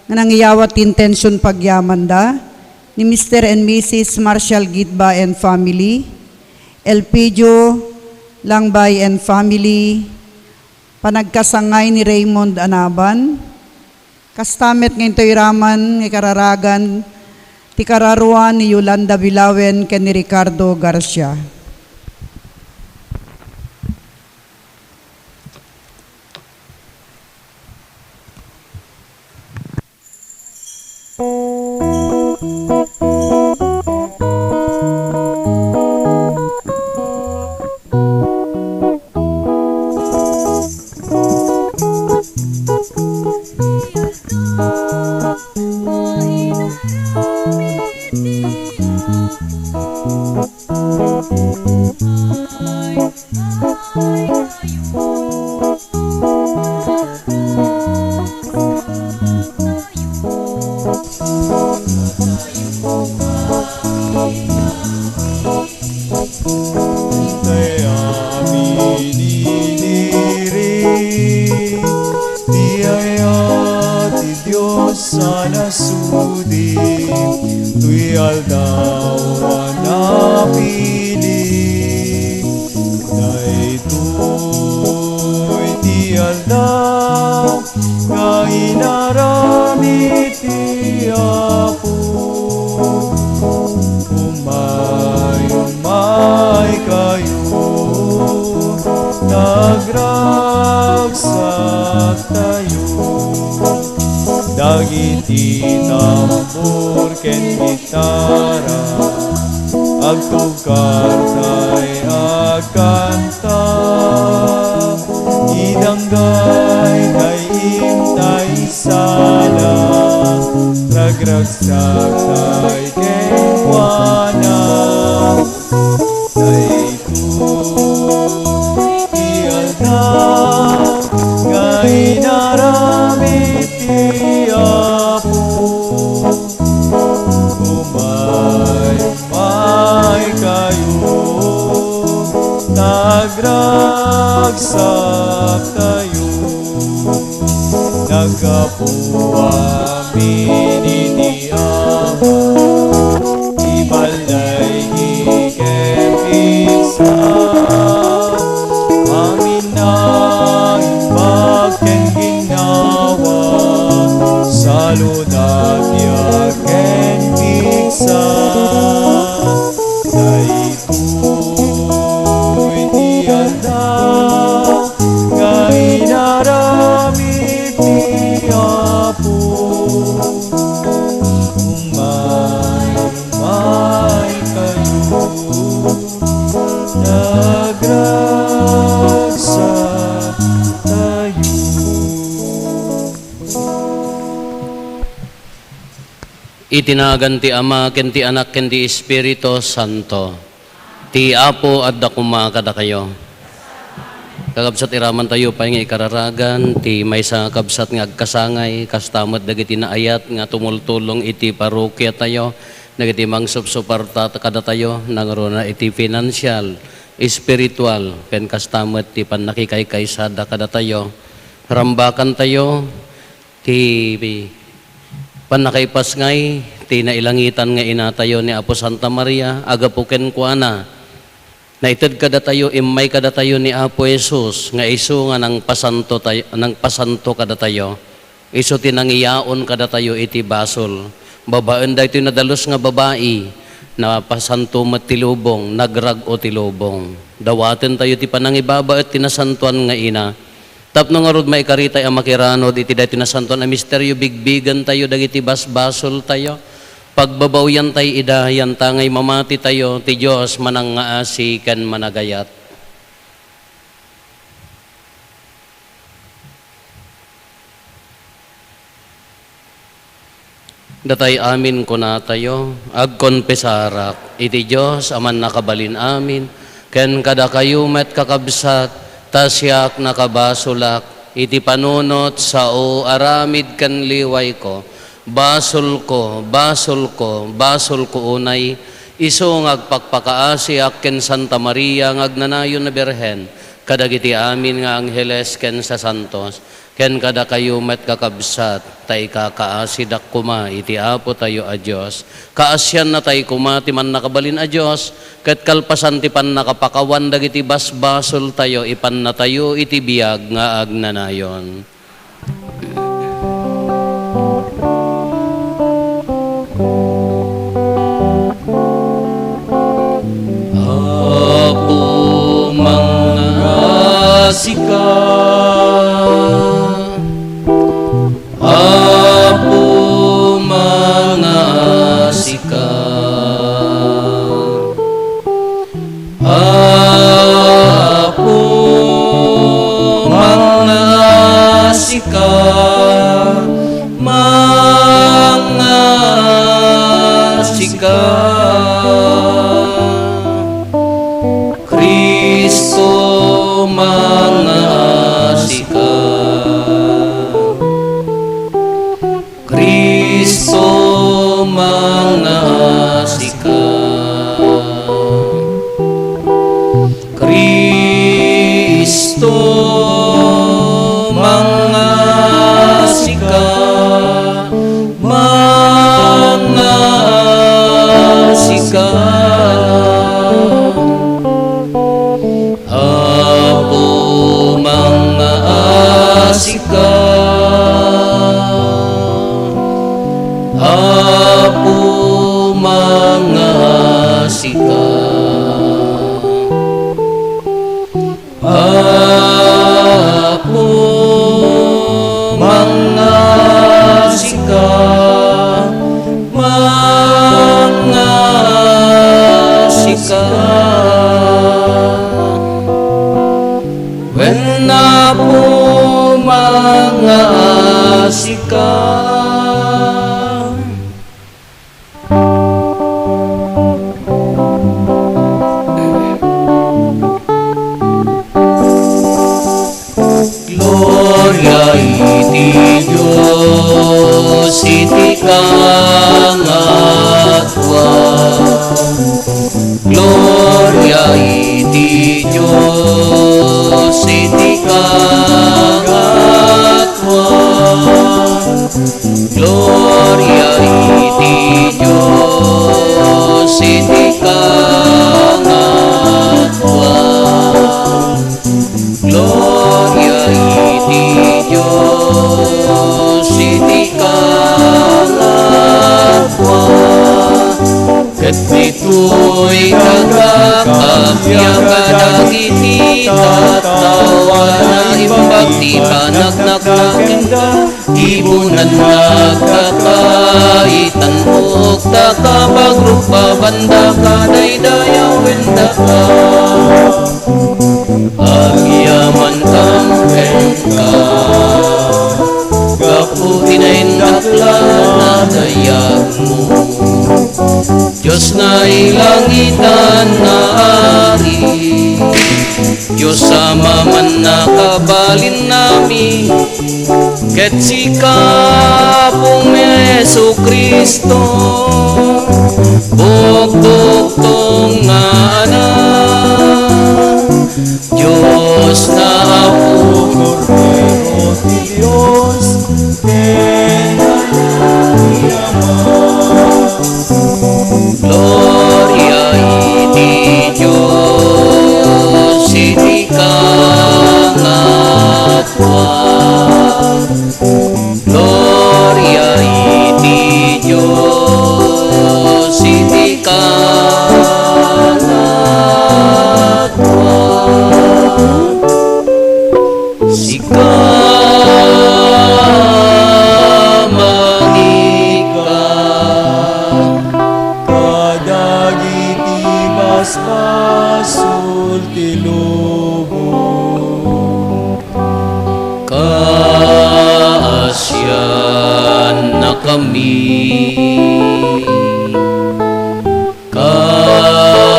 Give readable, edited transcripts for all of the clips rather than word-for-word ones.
nga nangiyawat intention pagyamanda ni Mr. and Mrs. Marshall Gitba and family, Elpidio Langbay and family, panagkasangay ni Raymond Anaban, kastamet ng ito'y ng kararagan, ti kararuan ni Yolanda Bilawen ken ni Ricardo Garcia. Sana sudi tuy aldaw napili dai tuy ti aldaw nga inarami ti Apo umay kayo nagragsak tayo dagiti tambor ken gitara agtukar tay agkanta idanggay kay imtay sala ragragsak tay ken kuana nagragsak tayo nagkapuamin ni Ama ibalay ikepisa amin na ibagken ginawa saludat yaken piksa itinagan ti Ama, ken ti Anak, ken ti Espiritu Santo. Ti Apo at dakuma kada kayo. Kakabsat iraman tayo pa nga ikararagan, ti may sa kabsat nga agkasangay, kastamot dagiti naayat nga tumultulong iti parokya tayo, dagiti mangsupsuparta kada tayo, nangrona iti financial, spiritual, ken kastamot ti panakikaysada kada tayo. Rambakan tayo, ti panakaipas ngay, tinailangitan nga inatayo ni Apo Santa Maria, agapuken kuana. Naitid kada tayo, imay kada tayo ni Apo Jesus, nga iso nga nang pasanto kada tayo. Iso tinangiyaon kada tayo iti basol. Babaan da ito nadalos nga babae, na pasanto matilubong, nagrag o tilubong. Dawaten tayo ti panangibaba at tinasantuan nga ina. Tapno nga rod maikaritay ang makiranod, iti dahi tinasantuan ang misteryo, bigbigan tayo, dagiti basbasol tayo. Pagbabawyan tayo, idahayan tangay mamati tayo, ti Diyos manang ngaasi kan managayat. Datay amin ko na tayo, agkonpesarak, iti Diyos aman nakabalin amin, ken kada kayumet kakabsat, tasyak nakabasulak, iti panunot sa o aramid kan liway ko, basol ko, basol ko, basol ko unay, iso ngagpakpakaasi akken Santa Maria ngagnanayon na Birhen, kadagiti amin nga angheles ken sa santos, ken kada kayo met kakabsat, tay kakaasidak kuma, iti apo tayo a Diyos. Kaasyan na tay kuma, ti man nakabalin a Diyos, ket kalpasan ti pan nakapakawan, dagiti basbasol tayo, ipan na tayo, iti biyag nga agnanayon. Apo mga sika, Apo mga sika, Apo mga sika, mga sika. Kristo mga sika, Kristo mga sika, Kristo mga sika, mga sika. Apo mga sika, Apo mga sika, Apo mga sika, mga sika. When na po mga sika, Gloria iti Diyos, iti kangatwa. Gloria iti Diyos, iti kangatwa. Gloria iti Diyos, iti kangatwa. Gloria iti Diyos, iti kangatwa. Ket dito'y kagakapya kadagiti katawa na imbag ti panagnak na kenda, ibunan nagkakaitan ukta ka pagrupa banda kadaydayaw wenda ka. Agyaman kang kengka, gapu inaindakla na dayag mo. Diyos na ilangitan na ari, Diyos sama man nakabalin nami, ket sika pong Yesu Kristo, bukbuktong nga anak, Diyos na Apo, Cordero de Dios, ven a la Gloria iti Diyos, iti kangatwa. Gloria iti Diyos, iti kangatwa. Sika mangika, kadagiti basbasul ti lubong. Kaasyan na kami, kaasyan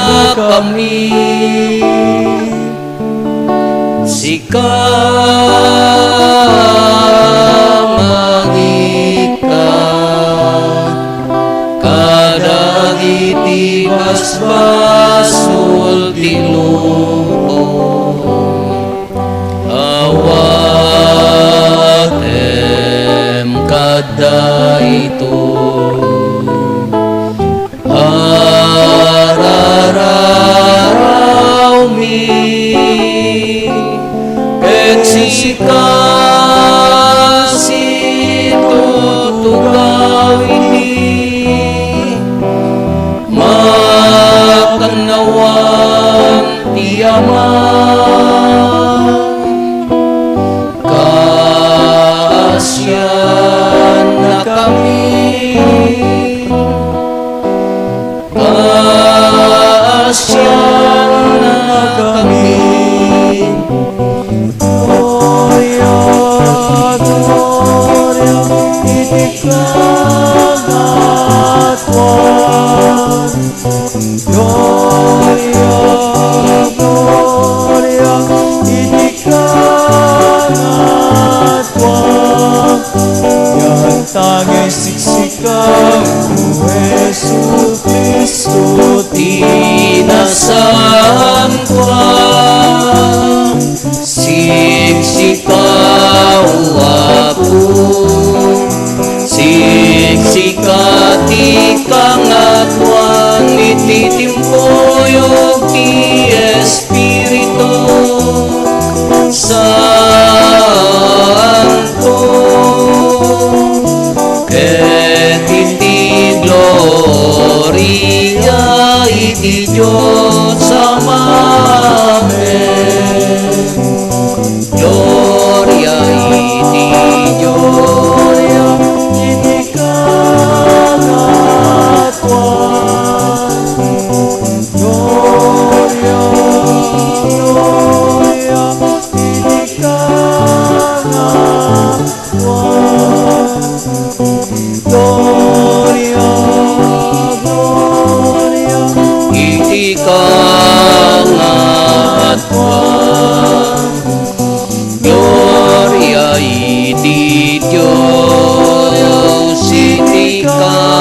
na kami, sika mangika, kadagiti basbasul ti lubong. adda ito. Arararaw mi eksikasi tutugaw ini makanawang tiyaman kaasyan na kami kaasyan na kami Gloria, Gloria, itikangatwan. Gloria, Gloria, itikangatwan. Yan tanging siksikan mo, Jesu Kristo, Tinasan kwa siksikaw ako siksikati kangatwan ititimpuyog ti Espiritu Santo ket iti gloria iti Diyos Amamen. Gloria iti Diyos. itikangatwan. Gloria, Gloria, itikangatwan. Gloria, Gloria, Iti kangatwan. Gloria iti Diyos iti kangatwan.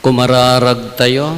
Kumararag tayo.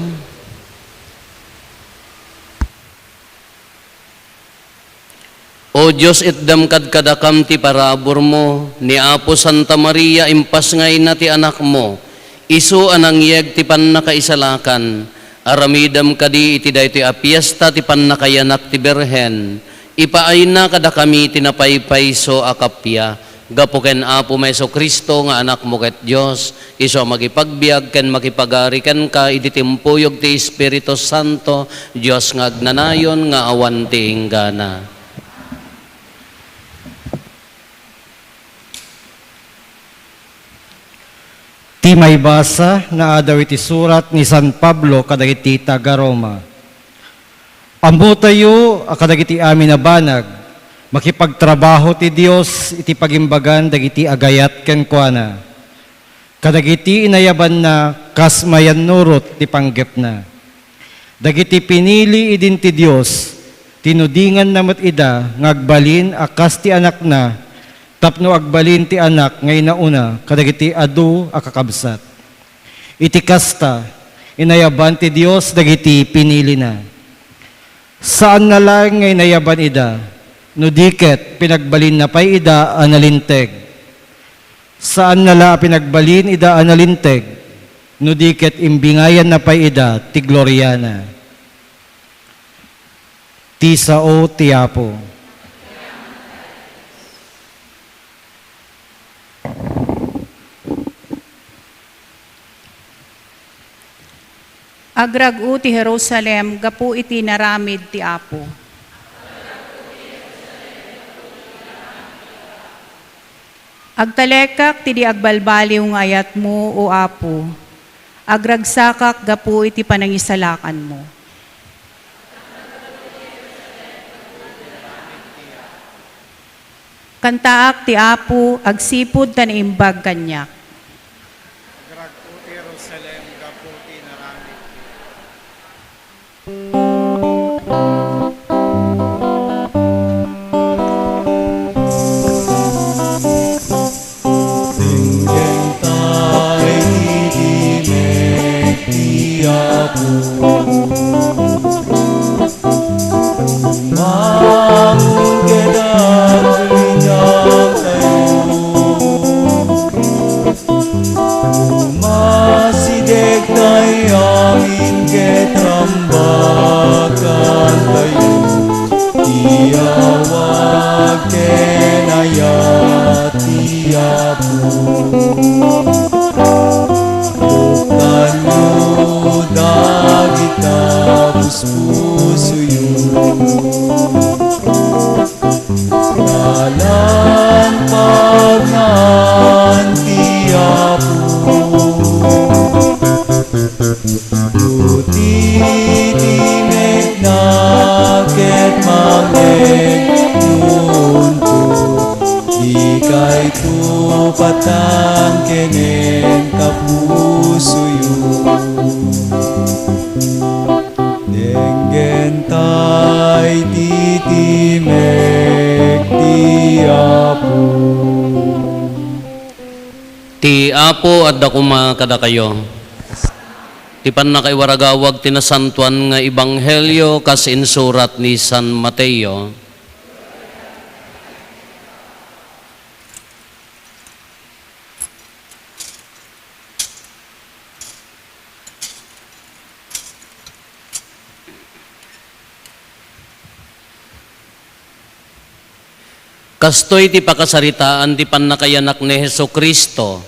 O Diyos itdam kadkadakam ti parabor mo, ni Apo Santa Maria impas ngay na ti anak mo, isu anang yeg ti pannakaisalakan, aramidam kadi iti dayti a piyesta ti pannakayanak ti Berhen, ipaay na kada kami tinapaypayso akapya, gapo ken Apo Meso Kristo nga anak mo ket Diyos, iso magipagbiag ken makipagari ken ka iti timpuyog ti Espiritu Santo, Diyos nga agnanayon nga awan ti inggana. Ti may basa na adaw iti surat ni San Pablo kadagiti taga Roma. Ammo tayo kadagiti amin na banag, makipagtrabaho ti Dios iti pagimbagan dagiti agayat ken kuana. Kadagiti inayaban na kas mayan nurot ti panggep na. Dagiti pinili idin ti Dios, tinudingan namat ida ngagbalin akas ti anak na, tapno agbalin ti anak ngay nauna kadagiti adu a kakabsat. Iti kasta inayaban ti Dios dagiti pinili na. Saan na lang ngay nayaban ida, no diket pinagbalin na pay ida analinteg. Saan na la pinagbalin ida analinteg, no diket imbingayan na pay ida ti Gloriana. Ti sao ti Apo. Agrag-u ti Jerusalem, gapu iti naramid ti Apo. Agtalekak ti di agbalbaliw ng ayat mo, o Apo. Agragsakak gapu iti panangisalakan mo. Kantaak ti Apo, agsipud tan imbag kanyak. Tinggen tayo didinig ti Apo. mapatang kenen kapuso yun. Denggen tay titimek ti Apo. Ti Apo at dakuma kada kayo. Ti pan na kay waragawag tinasantuan nga ebanghelyo kas insurat ni San Mateo. Kastoy ti pakasaritaan ti pannakayanak ni Hesukristo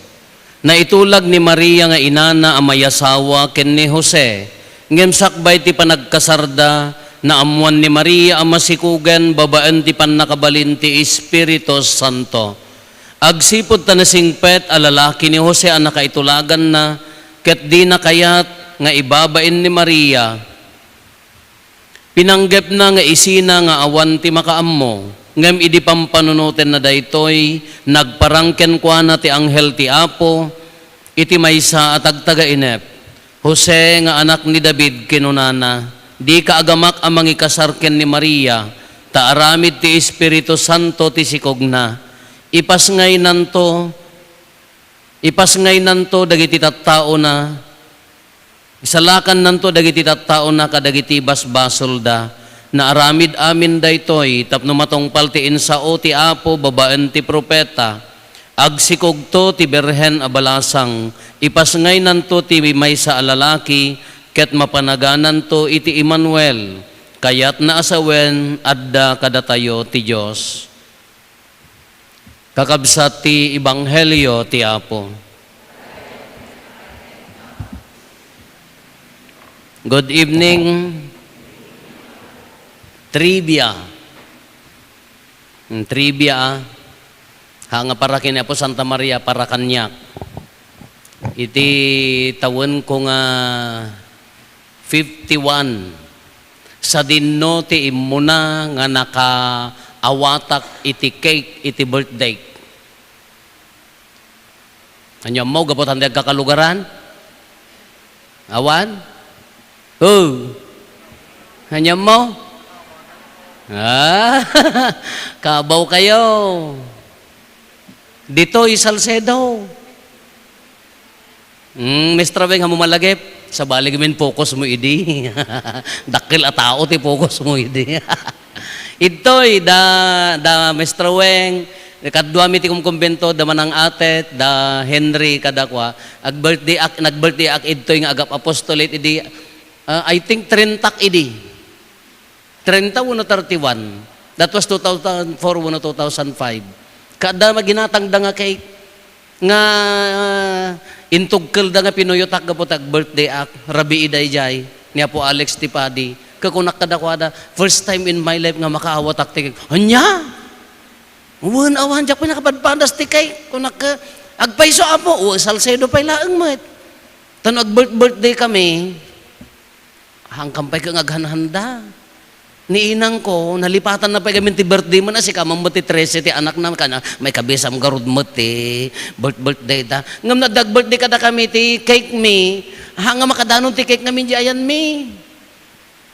na itulag ni Maria nga inana amayasawa ken ni Jose ngem sakbay ti panagkasarda na amuan ni Maria amasikugen babaan ti pannakabalin ti Espiritu Santo. Agsipod ta nasingpet a lalaki ni Jose a nakaitulagan na ket di nakayat nga ibabain ni Maria. Pinanggep na nga isina nga awan ti makaammo. Ngem idi pampanunutin na daytoy nagparangken kwa na ti anghel ti Apo iti maysa at agtaga-inep. Jose nga anak ni David kinunana, di kaagamak ang mangikasarken ni Maria, ta aramid ti Espiritu Santo ti sikogna. Ipasngay nanto dagiti tattao na, isalakan nanto dagiti tattao na kadagiti basbasol da, na aramid amin daytoy tapno matongpal ti insao ti Apo babaan ti propeta agsikogto ti berhen abalasang ipasngay nanto ti maysa a lalaki ket mapanaganan to iti Emmanuel kayat naasawen adda kadatayo ti Dios. Kakabsat ti ebanghelyo ti Apo. Good evening. Trivia. Trivia. Hanga para kini po Santa Maria para kanyak. Iti tawon ko nga 51. Sa dinno ti imuna nga nakaawatak iti cake iti birthday. Anya mo gapot handag kakalugaran? Awan? Oh. Anya mo? Kabaw kayo. Dito Salcedo. Mestra Beng hamumalagip. Sa balig min focus mo idi. Dakil a tao ti focus mo idi. Ito'y da Mestra Weng kadwa mi ti kumbento da manang atet da Henry kadakwa nag-birthday ak idtoy nga agap apostolate idi I think 30 idi. 31 o 31. That was 2004 o 2005. Kada maginatang da nga kay nga intugkel da nga pinuyotak gapotag birthday ak rabi iday jay niya po Alex Tipadi. Kakunak kadakwada first time in my life nga makaawatak ti anya. Awan jak pinakapadpadas ti kay kunak ka agpaiso apo Salcedo pay laeng met. Tan birthday kami hangkampay ka ngaghanhanda. Ni inang ko, nalipatan na pa kami ti birthday mo na si kamang mo ti 13 ti anak na kana, may kabisam garud mo ti birthday ta. Ngam na dag birthday kada kami ti cake me, hanga makadanon ti cake namin di ayan me.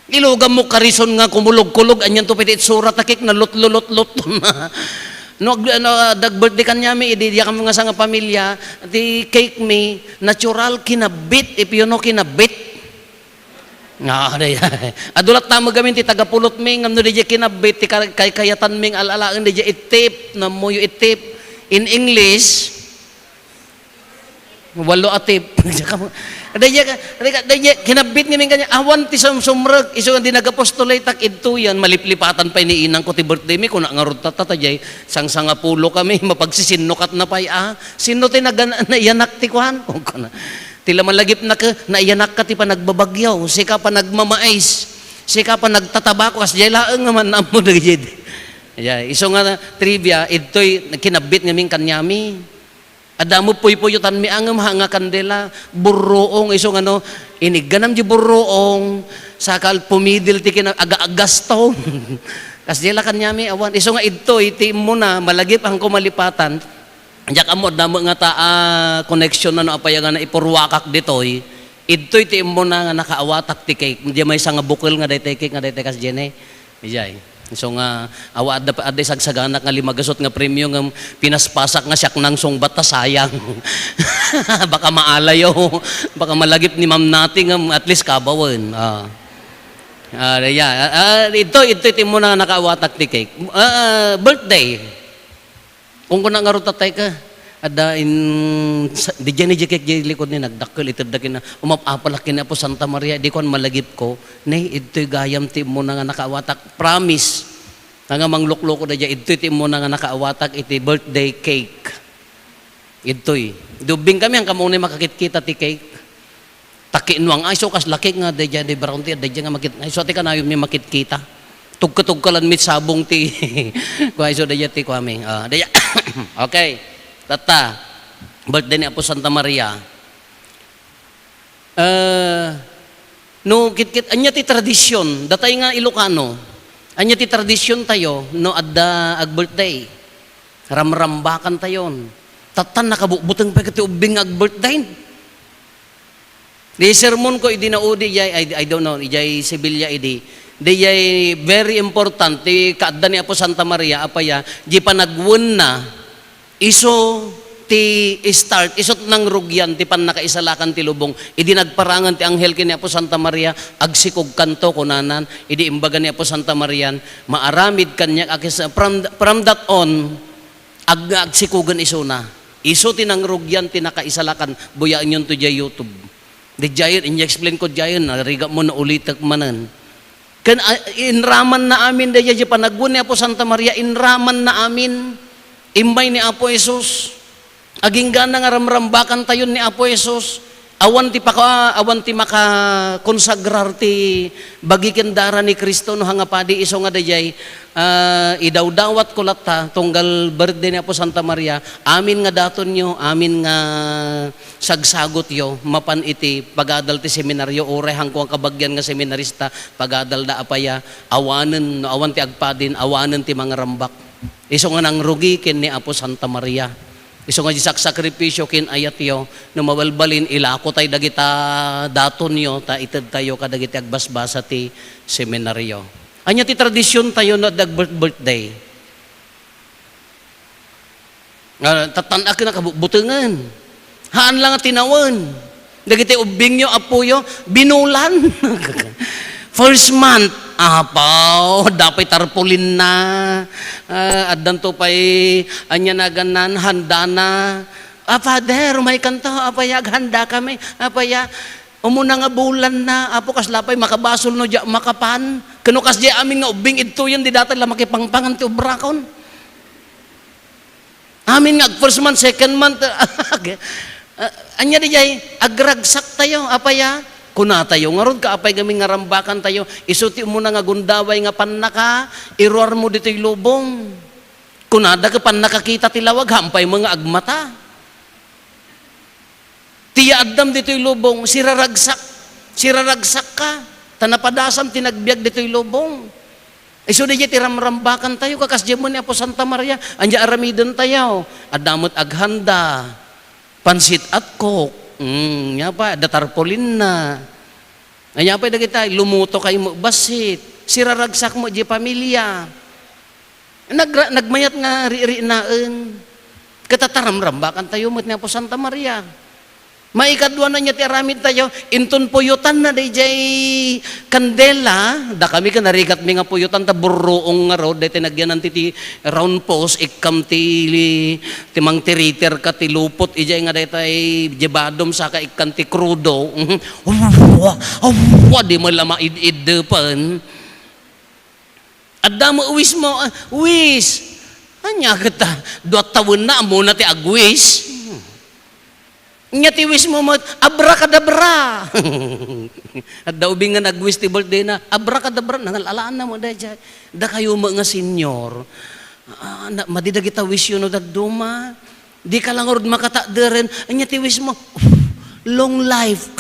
Ilugam mo karison nga kumulog-kulog, anyan to piti itsura ta cake na lot na. No, dag birthday kanya mi, idiya kami nga sa nga pamilya, ti cake me, natural kinabit, if you know kinabit. Adulat tamo gamin ti tagapulot ming ngam no di kinabit ti kay kayatan ming alalaan di itip na mo yu itip in English walo atip di kinabit ngamin kanya awan ti sumrag iso nga di nagapostolate tak idto yan maliplipatan pa ni inang ko ti birthday mi kuna ngarud tatajay sangsanga pulo kami mapagsisinnokat na pay sino ti naiyanak ti kuhan kung kana tila malagip na ka, naiyanak ka ti pa nagbabagyaw, sika pa nagmamais, sika pa nagtatabako, as jay laang naman na mo nagjid. Iso nga trivia, ito'y kinabit ngamin kanyami. Adamo puy-puyutan mi angam hanga kandela, burroong, iso nga no, iniganam di burroong, sakal pumidil ti aga-agastaw. As jay la kanyami, awan. Iso nga ito'y, ti mo na, malagip ang kumalipatan, Diyak amo damo nga ta connection na no apaya nga na ipurwakak ditoy. Idtoy ti mo na nga nakaawatak ti cake. Di may nga bukil nga daytay cake nga daytay kas jene. Ijay. So nga awa adda pa adda sagsaganak nga limagasot nga premium nga pinaspasak nga siyak nang song bata sayang. Baka maalayo, baka malagip ni ma'am nating nga at least kabawen. Ito ti mo na nga nakaawatak ti cake. Birthday. Kung kuna nga rutatay ka, ada di dyan ni Jekek likod ni nagdakkel itad dakin na umapapalakin na po Santa Maria di ko malagip ko ne ito'y gayam ti mo na nga nakaawatak promise nga manglukloko na dyan ito'y ti mo na nga nakaawatak iti birthday cake ito'y dubing kami ang kamunay makakit-kita ti cake takinuang ay so kas laki nga dyan di brown ti dyan nga makit ay so ti ka na yung may makit-kita tugkatugkalan mit sabong ti kung ay so dyan ti kwame dyan okay tata, birthday ni Apo Santa Maria. No, kit anya ti tradisyon, datay nga Ilocano. Anya ti tradisyon tayo, no adda ag birthday. Ramrambakan tayon. Tatan nakabuteng pa kati ubing ag birthday. Di sermon ko idi naudi I don't know, ijay Sevilla idi. Di jay very important ti kaadda ni Apo Santa Maria apaya di panagwon na iso ti start isot nang rugyan ti pan nakaisalakan ti lubong idi nagparangan ti anghel kini Apo Santa Maria agsikog kanto kunanan idi imbaga ni Apo Santa Maria maaramid kanya from that on agsikugan iso na iso ti nang rugyan ti nakaisalakan buyaan yun to jay YouTube di jayon in-explain ko jayon nariga mo na ulitak manan kan inraman na amin daya di panagwon ni Apo Santa Maria inraman na amin imbay ni Apo Jesus aging gana nga ramrambakan tayon ni Apo Jesus awan ti maka konsagrar ti bagikendara ni Kristo no hangapadi iso nga dayay idawdawat ko latta tunggal birthday ni Apo Santa Maria amin nga daton nyo amin nga sagsagot yo mapan iti pagadal ti seminaryo orehang ko ang kabagyan nga seminarista pagadal da apaya awanen no awan ti agpadin awanen ti mga rambak iso nga nang rugi ken ni Apo Santa Maria iso nga sakripisyo kin ayat yo no mawalbalin ilako tay dagita daton yo ta ited tayo kadagiti agbasbasa ti seminaryo anya ti tradisyon tayo no dag birthday tatanak na kabutengan haan lang tinawan dagiti ubing yo apo yo binulan first month apaw dapat tarpulin na addan to pay anya na ganan handa na Father may kanto apaya handa kami apaya umuna nga bulan na apo kas lapay makabasol no ja makapan kano kas di amin nga ubing idto yan di datan la makipangpangan ti ubrakon amin nga first month second month anya di jay agragsak tayo apaya kuna tayo nga ron kaapay gaming nga rambakan tayo isuti mo na nga gundaway nga panaka iruar mo dito'y lubong kunada ka pan nakakita tilawag hampay mga agmata tiya addam dito'y lubong siraragsak ka tanapadasam tinagbiag dito'y lubong iso di ti ramrambakan tayo kakasya mo ni Apo Santa Maria anja aramiden tayo adamot aghanda pansit at coke nya pa datarpolin na nya pa dagita lumuto kay mo basit siraragsak mo di pamilya nagmayat nga ri naen katataramrambakan tayo met ni Apo Santa Maria maikadwa na niya ti aramid tayo inton puyutan na dayjay kandela da kami ka narigat mi nga puyutan ta burroong nga road dayta nagyanan ti round post ikam ti mang tiriter ka ti lupot ijay nga daytay jebadom saka ikkan ti krudo di mo lama id pan adda mo uwis anya kita 2 taon na amo na ti agwis nya tiwis mo abracadabra at daw bingan nagwis ti birthday na abracadabra nangalaan na mo dayjay da kayo mga senyor madidagita wish yun no dagduma di ka lang orod makataderen anya tiwis mo long life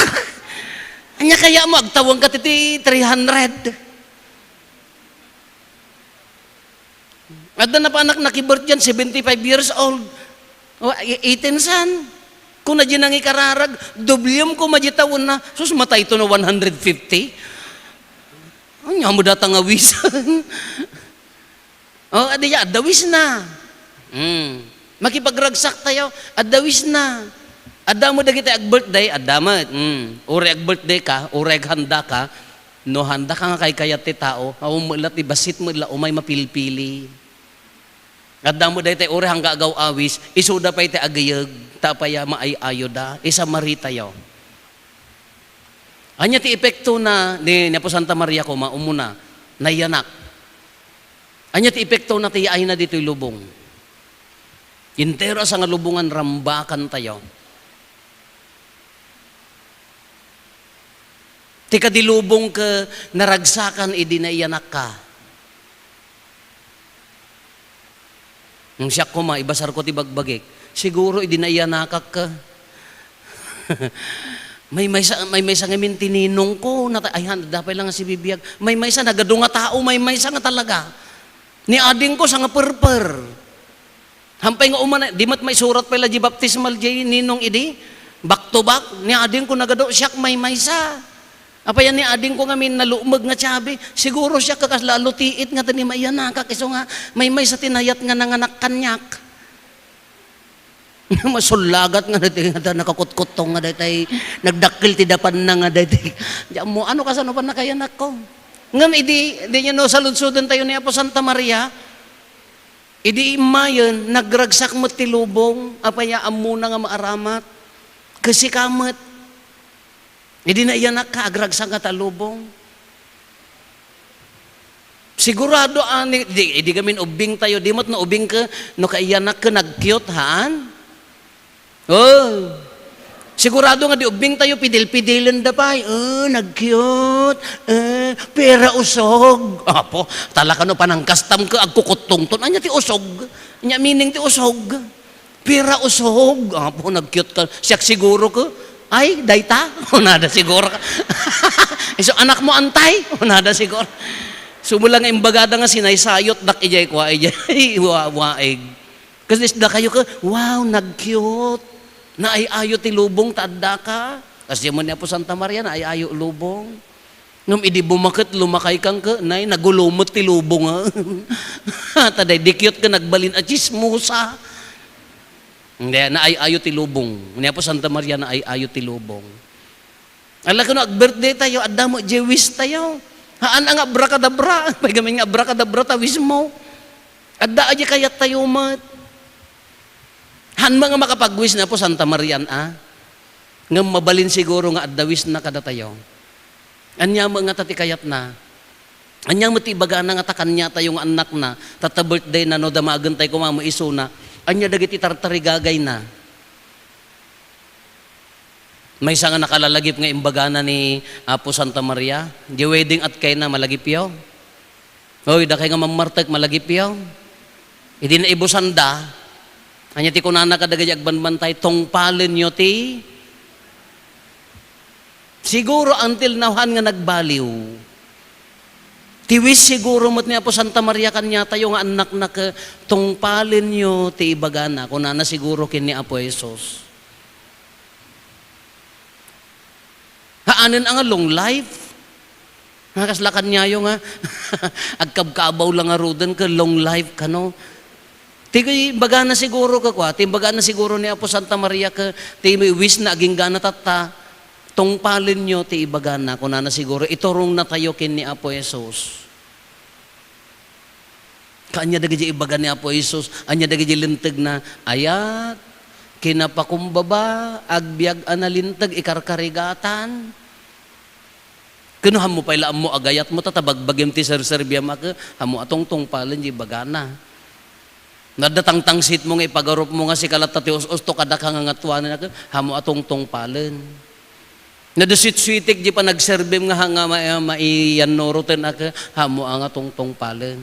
anya kaya mo agtawang ka ti 300 at na pa anak nakibirth yan 75 years old 18 san. Kung na nang ikararag, dubliyom ko majitawon na. Sus, matay ito na 150. Ano mo datang awis? Adi ya, adawis na. Makipagragsak tayo, adawis na. Ada mo dagiti ag birthday, ada mo. Uri ag birthday ka, uri ag handa ka, no handa ka nga kay kayat ti tao, umulat ibasit mo ila umay mapilpili. Ada mo dagiti uri hangga agaw awis, isuda pa iti agayag, tapaya maayayo da, isa marita yaw. Anya ti epekto na ni Apo Santa Maria ko maumuna, nayanak. Anya ti epekto na ti ay na dito lubong. Intero sa nga lubungan rambakan tayo. Ti kadilubong ka naragsakan idinaiyanak ka. Nung siya ko ibasar ko ti bagbagik, siguro idinaiyanakak ka. may sa ngamin tininong ko, ay dapay lang nga si bibiyag, may sa nagadunga tao, may sa nga talaga. Ni ading ko sa nga perper. Hampay nga umana, di mat may surat pala di baptismal di ninong idi, back to back, ni ading ko nagado siyak may sa. Apa yan ni ading ko nga min nalumag nga tsabi, siguro siya kakaslalo tiit nga tani mayanaka, kiso nga may sa tinayat nga nanganak kanyak. Masulagat nga dati nga nakakutkutong nga dati, nagdakil ti dapan na nga dati. Mo ano kasano pa nakayanak ko? Ngam idi niya no saludsudan tayo ni Apo Santa Maria. Idi imayon nagragsak mo ti lubong, apaya amuna nga maaramat. Kasi kamat hindi na iyanak ka, agragsan ka talubong. Sigurado, di kami ubing tayo, di mo't na ubing ka, no kaiyanak ka, nag-cute, haan? Oh, sigurado nga di ubing tayo, pidil-pidilin da pa, nag-cute, pera usog. Apo, talaka no, panangkastam ka, agkukutong ton, anya ti usog, anya meaning ti usog, pera usog. Apo, nag-cute ka, siyak siguro ka, ay, dayta? Nada siguro ka. So, anak mo antay? Nada siguro. Sumula nga imbagada nga sinaysayot, dak ijay kwa, ijay, waig. Kasi da kayo ka, wow, nag-cute. Naayayo ti lubong, taadda ka. Kasi mo niya po Santa Maria, naayayo lubong. Nung idi bumakit, lumakay kang ka, nagulumot ti lubong, ha. Taday, di cute ka, nagbalin, chismosa. Hindi, naayayo ti lubong. Niya po Santa Maria, naayayo ti lubong. Alam ko na, birthday tayo, adda mo, Jewis tayo. Haan ang abrakadabra. Pagamin nga abrakadabra, tawis mo. Adda aja kayat tayo, mat. Han mga makapagwis na po Santa Maria, nga mabalin siguro nga adawis na kada tayo. Anya mga tati kayat na. Anya mo ti baga na nga takanya tayong anak na, tata birthday na no, damagan tayo kumamo iso na, anya dagiti tartarigagay na. May isa nga nakalalagip nga imbagana ni Apo Santa Maria. Di wedding at kay na malagip yaw. Hoy, da kay nga mamartek malagip yaw. Hindi na ibusanda. Anya ti kunana kadagay agbanbantay tongpalen nyo ti. Siguro until nowhan nga nagbaliw. Tiwis siguro mo't ni Apo Santa Maria kanya tayo nga anak na tongpalen nyo ti ibagana. Kunana siguro kin ni Apo Jesus. Haanin ang long life. Nakaslakan niya yung agkabkabaw lang nga rodan ka, long life ka no. Tigoy baga na siguro ka kwa, baga na siguro ni Apo Santa Maria ka, wish na aging gana tata, tong palin nyo, ti ibaga na, kung na siguro, iturong na tayo kin ni Apo Jesus. Kanya dagi ibaga ni Apo Jesus, anya dagi lintag na, ayat, kinapakumbaba, agbiag analintag, ikarkarigatan. Kinuham mo pala mo agayat mo, tatabagbagim ti ser-serbia maka, hamo atong tungpalan di bagana. Nadatang-tangsit mo nga ipagarup mo nga si kalatati us-us to kada ka nga ngatuanan na hamo atong tungpalan. Nadaswit-switik di pa nagserbim nga hanga maiyan noroten na hamo ang atong tungpalan.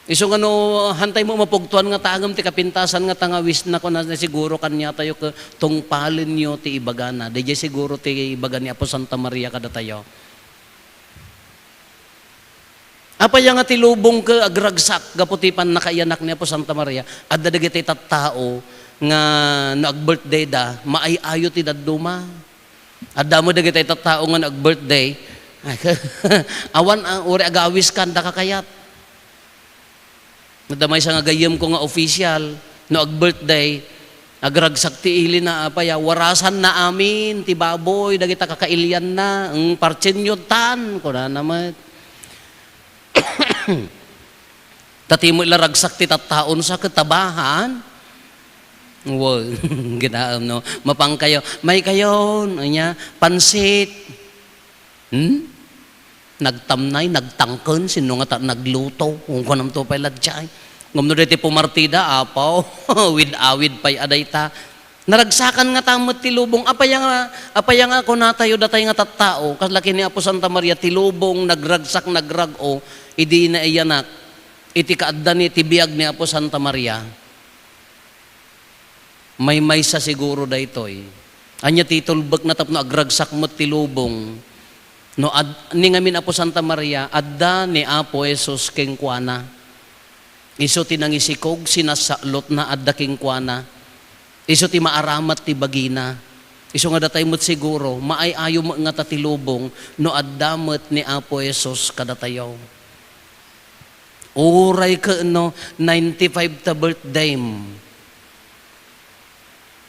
Iso nga no, hantay mo mapugtuan nga tangam ti kapintasan nga tangawis na ko na siguro kanya tayo ka tungpalin nyo ti ibagana. Diyay siguro ti ibagan ni Apo Santa Maria kada tayo. Apaya nga tilubong ka agragsak gaputipan nakaiyanak niya po Santa Maria at dadagiti tattao nga nag-birthday da maayayo ti dadduma. At damo dagiti tattao nga nag-birthday awan ang uri agawis kan da kakayat. Nadamay sa nga gayem ko nga official no ag-birthday agragsak ti ili na apaya warasan na amin ti baboy dagita kakailyan na ang parchenyo tan ko na naman. Tatimo ilaragsak ti tattaon sa katabahan. Wow, ginaam no. Mapang kayo. May kayo, anya, pansit. Nagtamnay, nagtangken, sino nga nagluto. Kung kanam to pa'y ladjay. Ngumno dito pumartida, apaw, with awid pa'y aday ta. Naragsakan nga tamot tilubong. Apaya nga kung natayo datay nga tattao. Kaslaki ni Apo Santa Maria, tilubong, nagragsak, nagrago. Idi na iyanak, iti kaadda ni tibiyag ni Apo Santa Maria, may sa siguro da ito'y. Anya titulbag na tapno agragsak mo tilubong, no ni ngamin Apo Santa Maria, adda ni Apo Jesus kengkwana. Iso tinangisikog, sinasalot na adda kengkwana. Iso ti maaramat ti bagina. Iso nga datay mo't siguro, maayayo mo nga tatilubong, no addamat ni Apo Jesus kadatayaw. Uray ka no 95 ta birthday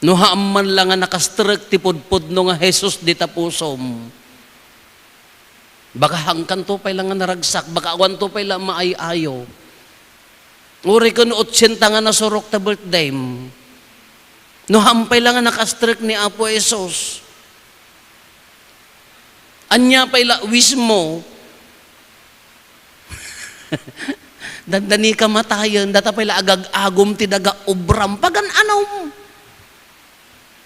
no haaman lang nga nakastrek ti pudpud no nga Jesus di tapusom baka hangkan to pay lang nga naragsak baka awan to pay lang maayayo. Uray ka no 80 nga nasurok ta birthday no hampay lang nga nakastrek ni Apo Jesus anya pay la wish mo dandani kamatayan, data pala agag-agom ti daga ubram. Pagan ano?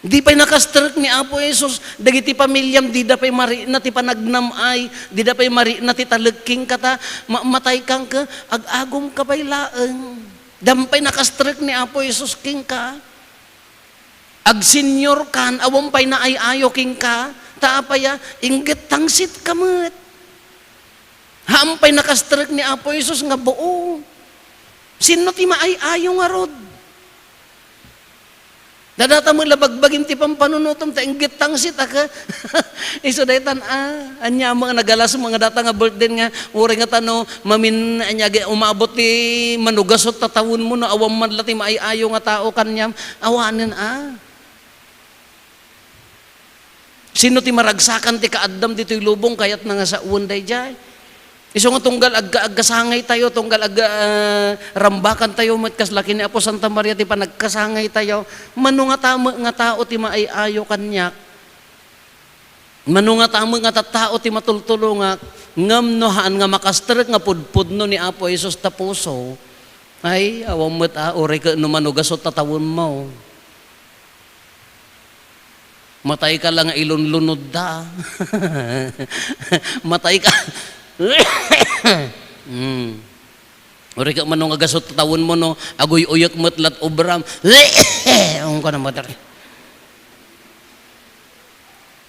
Di pa'y nakastrek ni Apo Jesus, dagiti pamilyam, di da pa'y mari na ti panagnamay, di da pa'y mari na ti talagking kata, matay kang ka, ag-agom ka pa'y laeng. Dampay nakastrek ni Apo Jesus king ka. Ag-senior kan, awang pa'y naayayo king ka, taapaya, inggit tangsit kamot. Hampay nakastrek ni Apo Jesus nga buo. Sino ti maayayo nga rod? Dadata mo labagbagin ti pampanunutom ta inggit tangsit aka. Iso daytan anya mga nagalas mga data nga birthday nga uri nga tano mamin anya umabot ti manugasot tatawon mo no awam man lati maayayo nga tao kanyam awanen Sino ti maragsakan ti kaaddam dito'y lubong kayat na nga sa uwanday jay. Iso nga tunggal agkasangay tayo, tunggal rambakan tayo, matkaslaki ni Apo Santa Maria, ti pa nagkasangay tayo, mano nga tamo nga tao ti maayayo kanyak. Mano nga tamo nga tattao ti matultulo nga, ngam nohaan nga makastrek nga pudpud no ni Apo Jesus tapuso, ay awang mat uri ka no manugasot tatawon mo. Matay ka lang ilunlunod da. Matay ka. Uri ka man nga gasot tawon mo no agoy uyak matlat obram ang ko na matar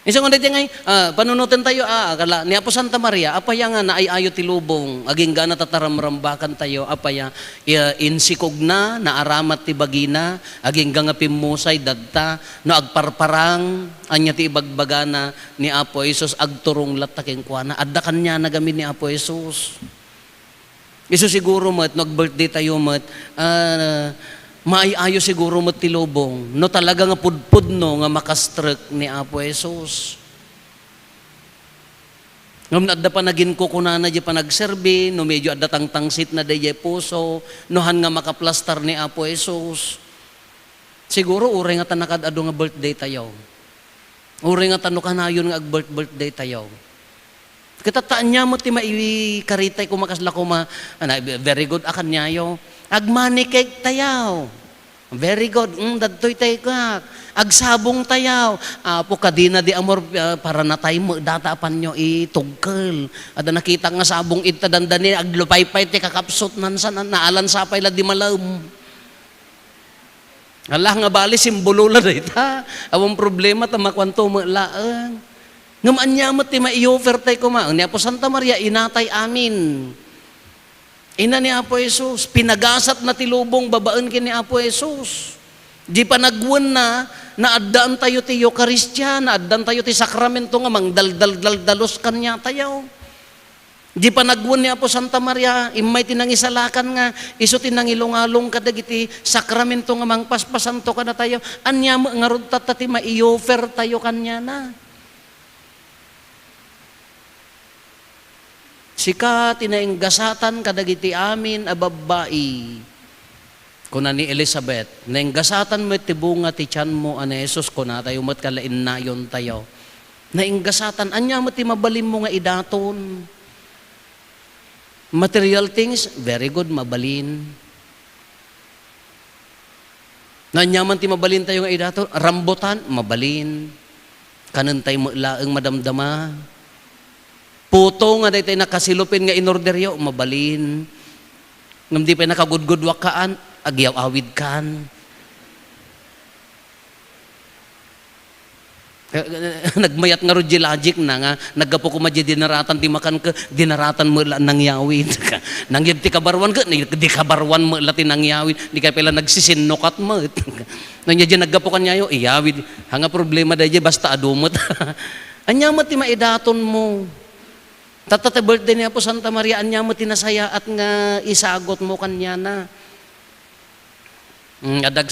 isang ulit ngay panunutin tayo kala ni Apo Santa Maria apaya nga naayayo ti lubong aging gana tataramrambakan tayo apaya insikog na naaramat ti bagina aging nga pimusay dadta no agparparang anya ti ibagbagana ni Apo Jesus agturong lataking kuana adda kanya nagamin ni Apo Jesus. Iso siguro mat nag-birthday tayo mat maayayo siguro mat ti lubong no talaga nga pudpud no nga makastrek ni Apo Jesus. Ngam adda pa nagin ko kunana di pa nagserbi no medyo adda tangtangsit na day puso nohan nga makaplastar ni Apo Jesus. Siguro uri nga tanakad ado nga birthday tayo. Uri nga tano kanayon nga ag-birthday tayo. Kitataan niya mo ti maikaritay kumakasla ko very good akan niyayo. Agmanikeg tayaw. Very good. Dadtoy tayo ka. Agsabong tayaw. Apo kadina di amor para na tayo datapan nyo itugkel. Ada nakita nga sabong itadandani aglupay-pay ti kakapsot nansan naalan sapay la di malam. Allah nga bali simbolo la dita. Awang problema ta makwanto mo laang. Ngam anya mo ti ma-i-offer tayo kuma. Ni Apo Santa Maria inatay amin. Ina ni Apo Jesus, pinagasat na tilubong babaan kini Apo Jesus. Di pa nagwan na, naadaan tayo ti Eucharistia, naadaan tayo ti sakramento nga mang dal-dalos kanya tayo. Di pa nagwan ni Apo Santa Maria, imay tinangisalakan nga, iso tinangilungalong kadagiti sakramento nga mang paspasanto ka na tayo, anya mo nga rod tatati ma-i-offer tayo kanya na. Sika tinainggasatan kadagiti amin a babae. Kuna ni Elizabeth, nainggasatan mo tibunga ti tiyan mo ani Jesus kuna tayo mat kalain na yon tayo. Nainggasatan anya mo ti mabalim mo nga idaton. Material things, very good, mabalin. Nanyaman ti mabalin tayo nga idaton, rambutan, mabalin. Kanan tayo mo laeng madamdama. Puto nga day tayo nakasilupin nga inorderyo, mabalin. Ngam di pa nakagudgudwakaan, agyaw-awid kan. Nagmayat nga rodji logic na nga, naggapo ko madya dinaratan, di makan ka, dinaratan mo la nangyawid. Nangyab ti kabarwan ka, di kabarwan mo la ti nangyawid, di ka pala nagsisinukat mo. Nangyadya naggapo ka nyayo, iyawid. Hanga problema day basta adumot. Anya mo ti maidaton mo. Tatata birthday niya po Santa Maria, anya mo tinasaya at nga isagot mo kanya na.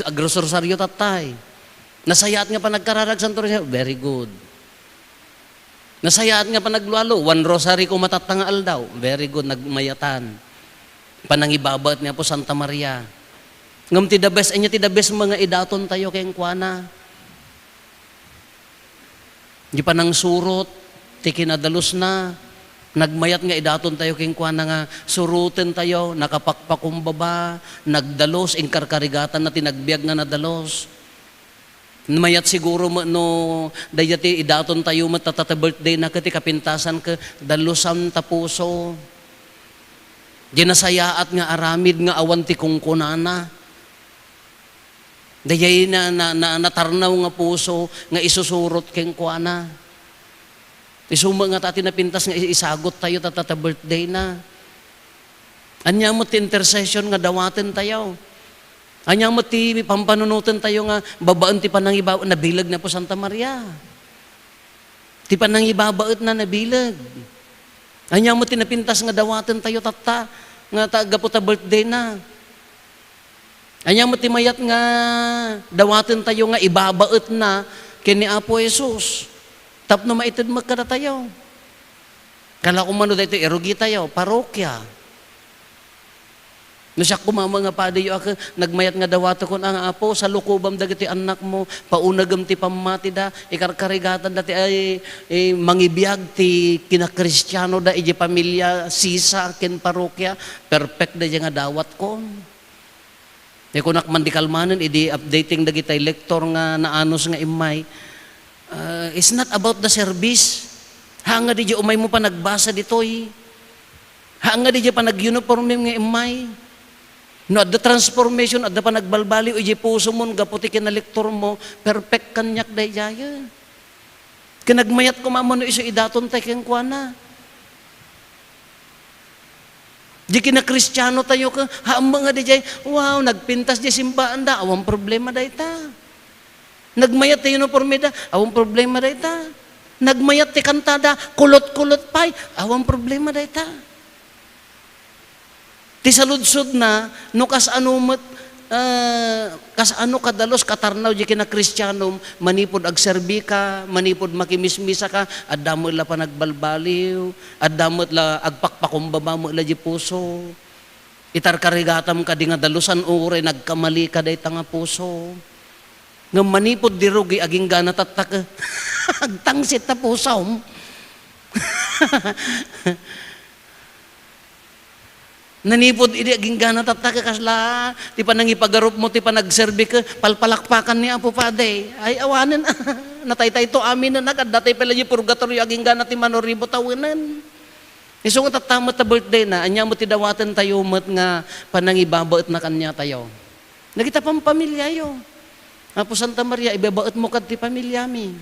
Agrosorsaryo tatay. Nasayaat nga pa nagkararag Santo Rosario, very good. Nasayaat nga pa naglualo, 1 rosary ko matatangaal daw, very good, nagmayatan. Panangibabat niya po Santa Maria. Ngam ti the best, anya ti the best mga idaton tayo kayong kuana. Di pa nang surot, ti kinadalos na, nagmayat nga idaton tayo kayong kuana nga, surutin tayo, nakapakpakumbaba, nagdalos, inkarkarigatan na tinagbiag nga nadalos. Mayat siguro no dayati idaton tayo matatata birthday na kati kapintasan ka dalusan tapuso. Dinasayaat nga aramid nga awan ti kungkunana. Dayay na natarnaw nga puso nga isusurot keng kuana. Isuma nga tati napintas nga isagot tayo tatata birthday na. Anya mo ti intercession nga dawaten tayo. Anya mo ti pampanunutan tayo nga babaan ti panangibabaot na bilag na po Santa Maria. Ti panangibabaot na nabilag. Anya mo ti napintas nga dawaten tayo tata nga tagapo ta birthday na. Anya mo ti mayat nga dawaten tayo nga ibabaot na kini Apo Jesus. Tapno maitid magkada tayo. Kala ko mano dito erugi tayo, parokya. No siya kumama nga pa dayo ako, nagmayat nga dawato ko ang Apo, sa lukubam dagiti anak mo, paunagam ti pamati da, ikarkarigatan dati ay mangibiyag ti kinakristyano da, iji pamilya, sisa, kin parokya, perfect da nga dawat ko. E kunak mandikalmanan, idi updating dagiti lektor nga naanos nga imay, it's not about the service. Hanga di umay mo pa nagbasa ditoy. Hanga di pa nag-uniform nga imay. No, at the transformation, at the pa nagbalbali, uji puso mo, gaputi kinalektor mo, perfect kanyak day jaya. Kinagmayat ko mamano iso idaton tayo keng kuana. Di kinakristyano tayo ka, haamba nga day jay, wow, nagpintas di simbaan da, awang problema day ta. Nagmayat tayo no pormida, awang problema day ta. Nagmayat ti kantada, kulot-kulot pay, awang problema day ta. Ti saludsod na, no kasano kadalos katarnaw di kinakristiyanom, manipod agserbi ka, manipod makimismisa ka, adamot la pa nagbalbaliw, adamot la agpakpakumbaba mo la di puso, itarkarigatam ka di nga dalusan ure, nagkamali ka day tanga puso, nga manipod di rugi, aging gana tatak, agtangsit ta pusaw. Nanipod idi aging gana tataka kasla, ti pa nangipagarup mo, ti pa nagserbi ka, palpalakpakan ni Apo Pade. Ay awanin, nataytay to amin na nagdatay pala yung purgatorio aging gana ti manoribo tawanan. Iso nga tatama ta birthday na, anya mo ti dawatan tayo mat nga panangibabaot na kanya tayo. Nagita pang pamilya yo. Apo Santa Maria, ibabaot mo kad ti pamilya mi.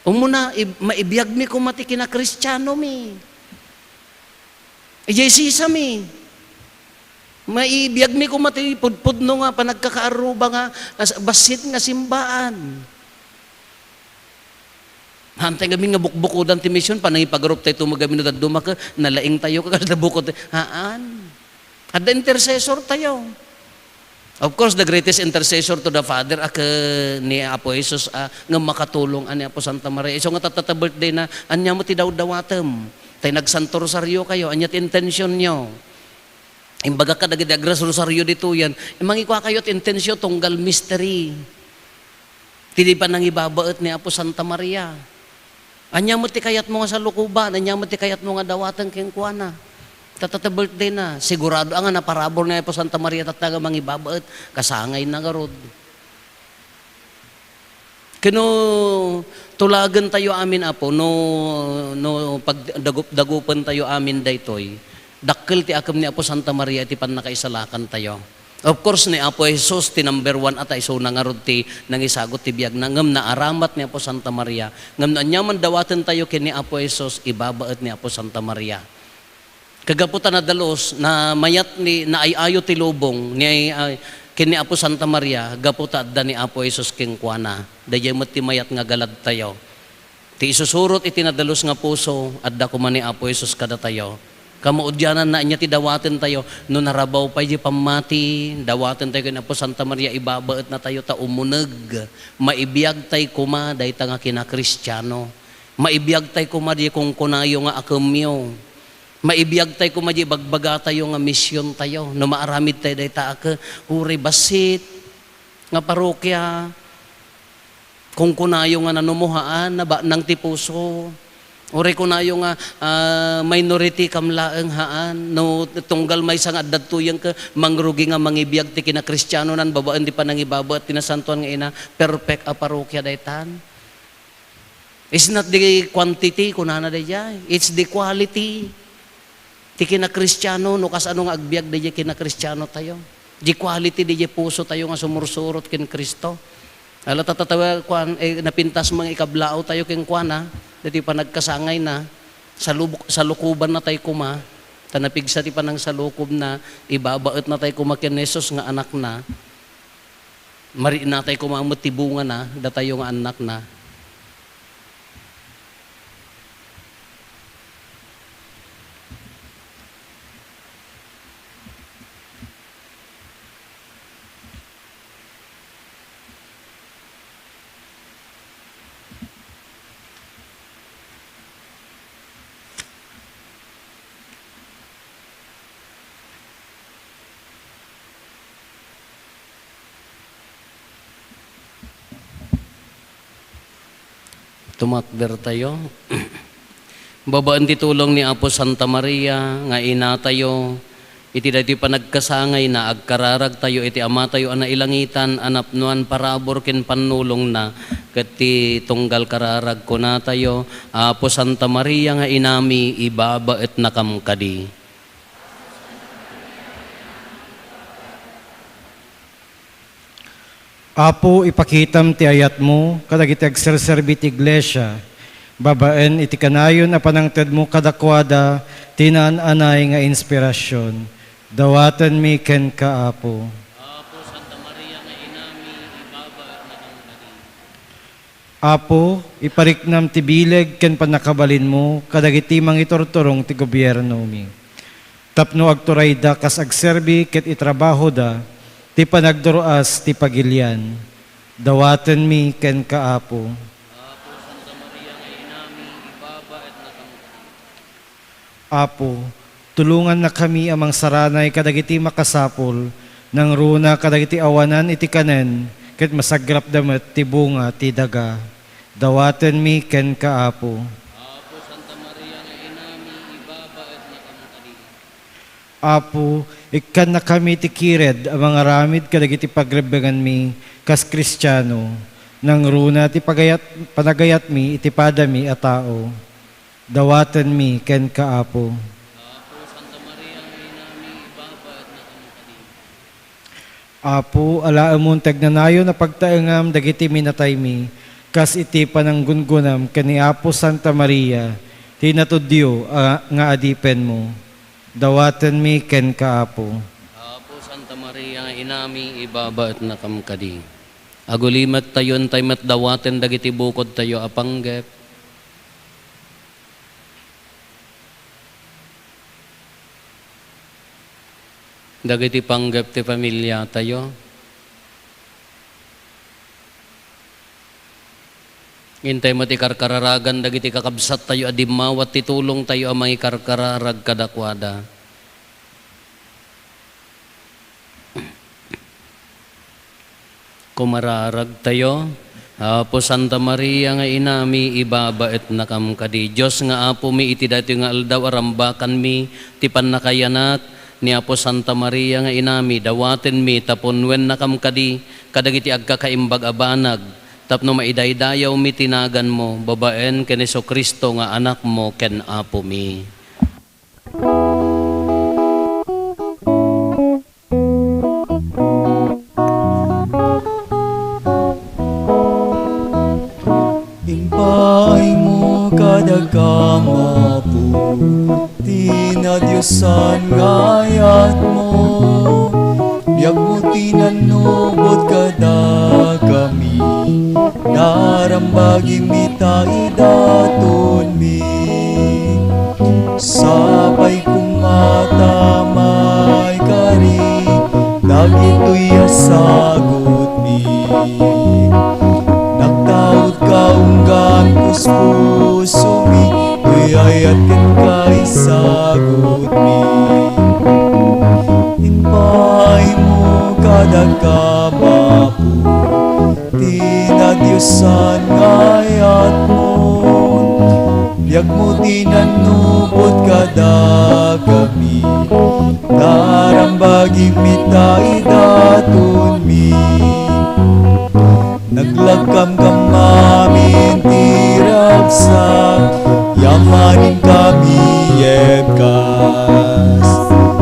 Umuna, maibiyag mi kumati kina Kristiyano mi. Ijay sisa mi. Maibiyag mi ko mati pudpudno nga panagkakaaruba nga basit nga simbaan. Hantay kami nga bukbukudan ti mission panangipagarup tayo tumagamin na dumaka nalaing tayo kakasda bukod haan. At the intercessor tayo. Of course, the greatest intercessor to the Father ni Apo Jesus nga makatulong ani Apo Santa Maria. So nga tatata birthday na anya mo ti daw-dawatem. Tay nagsanto rosaryo kayo, anya ti intention nyo. Imbaga ka nagdagras rosaryo dito yan. Mangikwa kayo ti intensyon tunggal mystery. Tidi pa nang ibabaet ni Apo Santa Maria. Anya mo ti kayat mo nga sa lukuban, anya mo ti kayat mo nga dawatan keng kuana. Tatata birthday na, sigurado ang na parabor nga po Santa Maria tataga mangibabaet, kasangay na garod. Kano tulagan tayo amin apo, no pagdagupan tayo amin daytoy, dakkel ti akam ni Apo Santa Maria ti pan nakaisalakan tayo. Of course ni Apo Jesus ti number 1 atay so nangarod ti nangisagot ti biag na ngam na aramat ni Apo Santa Maria. Ngam na anyaman dawatan tayo kini Apo Jesus ibabaet ni Apo Santa Maria. Kagaputan na dalos na mayat ni na ayayo ti lubong ni kini Apo Santa Maria gaputa da ni Apo Jesus king kuana dayay met ti mayat nga galad tayo ti isusurot iti nadalos nga puso adda ko man ni Apo Jesus kada tayo kamuudyanan na nya ti dawaten tayo no narabaw pa di pamati dawaten tayo kini Apo Santa Maria ibabaet na tayo ta umuneg maibiyag tay kuma dayta nga kina Kristiyano maibiyag tay kuma di kung kunayo nga akamyo maibiyag tayo kumadyi, bagbaga tayo nga misyon tayo. No maaramid tayo dahi taaka, uri basit, nga parokya, kung kunayo nga nanumuhaan, nang tipuso, uri kunayo nga minority kamlaeng haan, no tunggal may sang addad tuyang ka, mangrugi nga mangibiyag ti kina Kristiyano nan, babaan di pa nang ibaba at tinasantuan nga ina, perfect a parokya dahi tan. It's not the quantity, kunana dahi it's the quality. Ti kina Kristiyano, no kas ano nga agbyag di kina Kristiyano tayo. Di quality di puso tayo nga sumursurot kin Kristo. Ala tatatawa kwan napintas mga ikablao tayo kin kuana, dati pa nagkasangay na sa lukuban na tayo kuma. Tanapigsa ti pa nang sa lukob na ibabaet na tayo kuma kin Jesus nga anak na. Mari na tayo kumamot tibunga na, da tayo nga anak na. Tumakder tayo. Babaan ti tulong ni Apo Santa Maria, nga ina tayo, iti dati pa nagkasangay na agkararag tayo, iti ama tayo ana ilangitan, anapnuan parabor ken panulong na, kati tunggal kararag ko na tayo, Apo Santa Maria nga inami, ibabaet na kamkadi. Apo, ipakitam ti ayat mo, kadagiti agserserbi ti iglesia, babaen iti kanayon a panangted mo kadakwada, tinaan-anay nga inspirasyon. Dawatan mi ken ka, Apo. Apo Santa Maria nga inami, ibabaet na kamkadi. Apo, ipariknam ti bileg ken panakabalin mo, kadagiti mangitortorong ti gobyerno mi. Tapno agturay da kas agserbi ket itrabaho da, ti panagduruas ti pagilian, dawaten mi ken kaapo. Apo Santa Maria nga inami, ibabaet na kamkadi. Apo, tulungan na kami amang saranay kadagiti makasapol, nang runa kadagiti awanan iti kanen, ket masagrap damet ti bunga ti daga, dawaten mi ken kaapo. Apo Santa Maria nga inami, ibabaet na kamkadi. Apo, ikan na kami ti kired ang mga ramid kadagiti pagrebegan mi kas Kristiyano, nang runa ti panagayat mi iti padami a tao, dawaten mi ken kaapo. Apo Santa Maria nga inami, ibabaet na kamkadi. Apo, alaamon tagnanayo na pagtaengam dagiti minatay mi, kas iti pananggungunam kani Apo Santa Maria, tinatudyo nga adipen mo. Dawaten mi ken kaapo. Apo Maria nga inami ibabaet na kamkadi. Agulimat tayo tay matdawaten dagiti bukod tayo apanggep. Dagiti panggep ti pamilya tayo. Intay mo ti karkararagan dagiti kakabsat tayo adimawat ti tulong tayo amang ikarkararag kadakwada. Kumararag tayo. Apo Santa Maria nga inami ibabaet na kamkadi. Diyos nga apo mi iti dati nga aldaw arambakan mi ti pannakayanat ni Apo Santa Maria nga inami dawaten mi tapon wen na kamkadi kadagiti agkakaimbag abanag tapno maidaydayaw mi tinagan mo babaen ken Jesucristo nga anak mo ken apo mi. Impay mo kadagamapu, tinadyosan ngayat mo. Biag mo tinanubot kada kami, narambagi mi taidaton mi. Sabay kumatamay kari, dagito'y asagot mi. Nagtaot kaunggan puspuso mi, tuyayat ken kay sagot mi. Impay mo kadagamapu, tinadyosan ngayat mo. Biag mo tinanubot kada kami, narambagi mi taidaton mi. Naglagkam kamamin tiragsak, yamanin kami yebkas.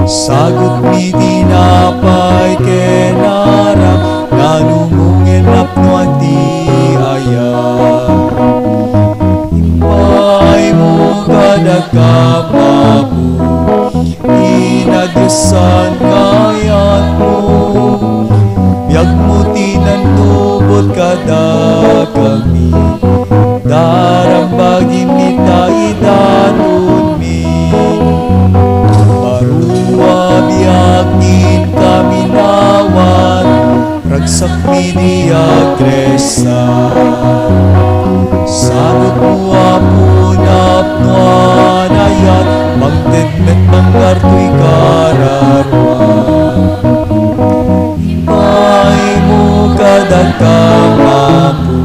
Sagot mi tinapay kenara, nanumungin apnuan ti ayat. Impay mo kadagamapu, tinadyosan ngayat mo. Biag mo tinanubot kada kami, darambagi mi taidaton mi. Barua biag din kami nawan, ragsak mi di agresan. Sagot mo apon apnuan ayat, magtedmet manggarto'y kararwan. Impay mo kadagamapu,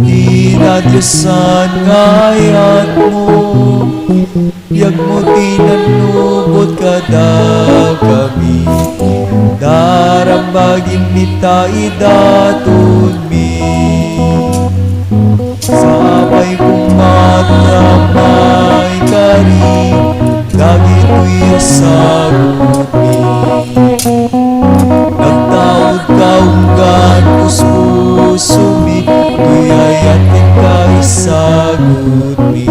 tinadyosan ngayat mo. Biag mo tinanubot kada kami, darambagin mi taidaton mi. Sabay kumatamay kari, dagito'y asagot mi. Nagtaod kaunggan puspuso mi, tuyayat ken kay sagot mi.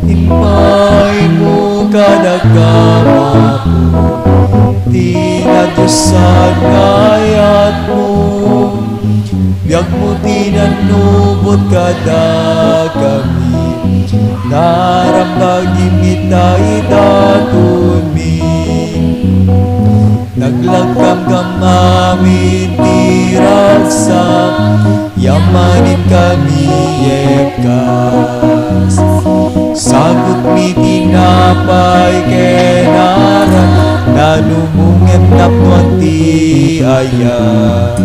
Impay mo kadagamapu, tinadyosan ngayat mo. Biag mo tinanubot kada kami, narambagi mi taidaton mi. Naglagkam kamamin tiragsak, yamanin kami yebkas. Sagot mi tinapay kenara, nanumungin tapnuan ti ayat.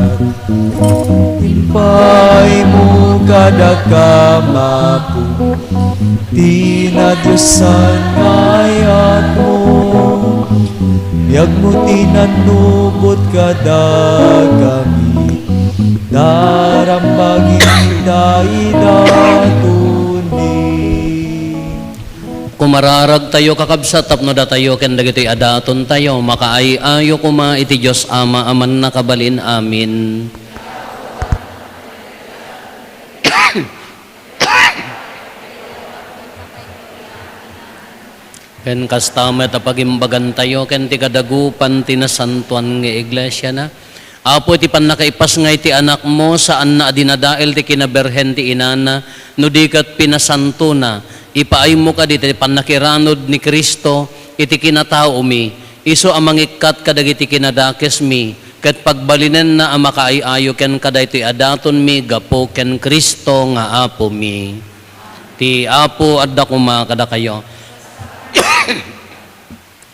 Impay mo kadagamapu, tinadyosan ngayat mo. Biag mo tinanubot kada kami, darambagi taidaton mi. Kumararag tayo kakabsat tapno da tayo ken dagiti adaton tayo makaayayo kuma iti Dios Ama aman nakabalin amin. Ken kastamet apagimbagan tayo, ken ti kadagupan ti nasantuan nga iglesia na. Apo iti panakaipas nga iti anak mo, saan na dinadael ti kinaberhen ti inana, no di kat pinasanto na, ipaay mo ka diti panakiranod ni Kristo, iti kinatao mi, iso amang ikat kadagiti kinadakes mi, ket pagbalinen na ang makaayayo ken kada iti adaton mi, gapo ken Kristo nga apo mi. Ti apo adda kuma kada kayo.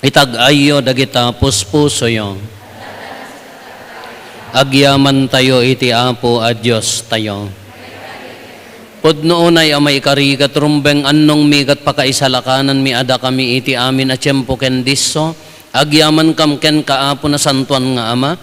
Itag-ayo dagita puspuso yo. Agyaman tayo iti apo a Diyos tayo. Pudno unay amay karigat rumbeng annong migat pakaisalakanan mi ada kami iti amin a tiyempo ken disso. Agyaman kam ken kaapo na santuan nga ama.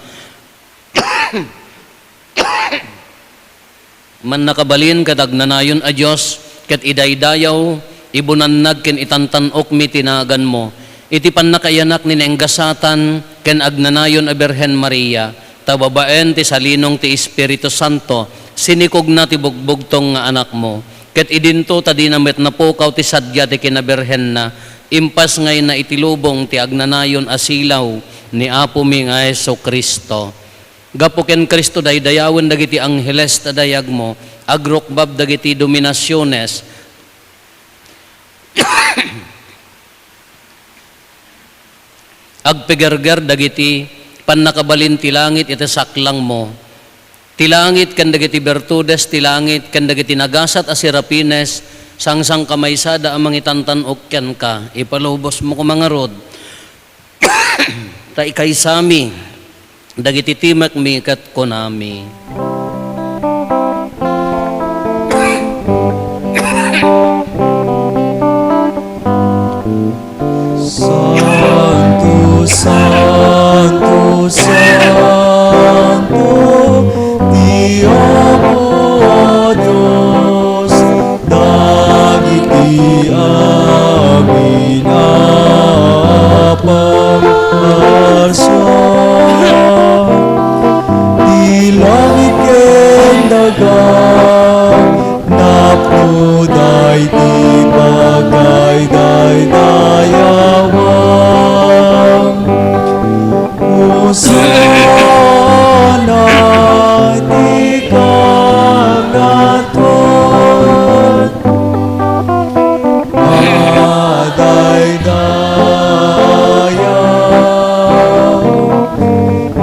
Man nakabalin kadagnanayon a Diyos ket idaydayaw ibunannag ken itantanok mi tinagan mo. Iti pannakayanak ni nenggasatan ken agnanayon a Birhen Maria, tababaen ti salinong ti Espiritu Santo, sinikog na ti bugbugtong nga anak mo. Ket idinto ta dinamit na pukaw ti sadya ti kinabirhen na, impas ngay na itilubong ti agnanayon asilaw ni Apo mi nga Hesu Kristo. Gapo ken Kristo daydayawen dagiti angheles tadayag mo, agrokbab dagiti dominasyones, agpegerger dagiti pannakabalin ti langit iti saklang mo. Ti langit ken dagiti bertudes ti langit ken dagiti nagasat a serapines sangsang kamaysada amang itantanok ken ka. Ipalubos mo ko mga rod. Ta ikaysami dagiti timek mi ket konami. Santo, Santo, Santo, Dios, Dios, dagiti amin apangkalsyan. Di langit ken dagat, napnuday di bagay daydayawan. Hosana di kangatuan, adaydayaw,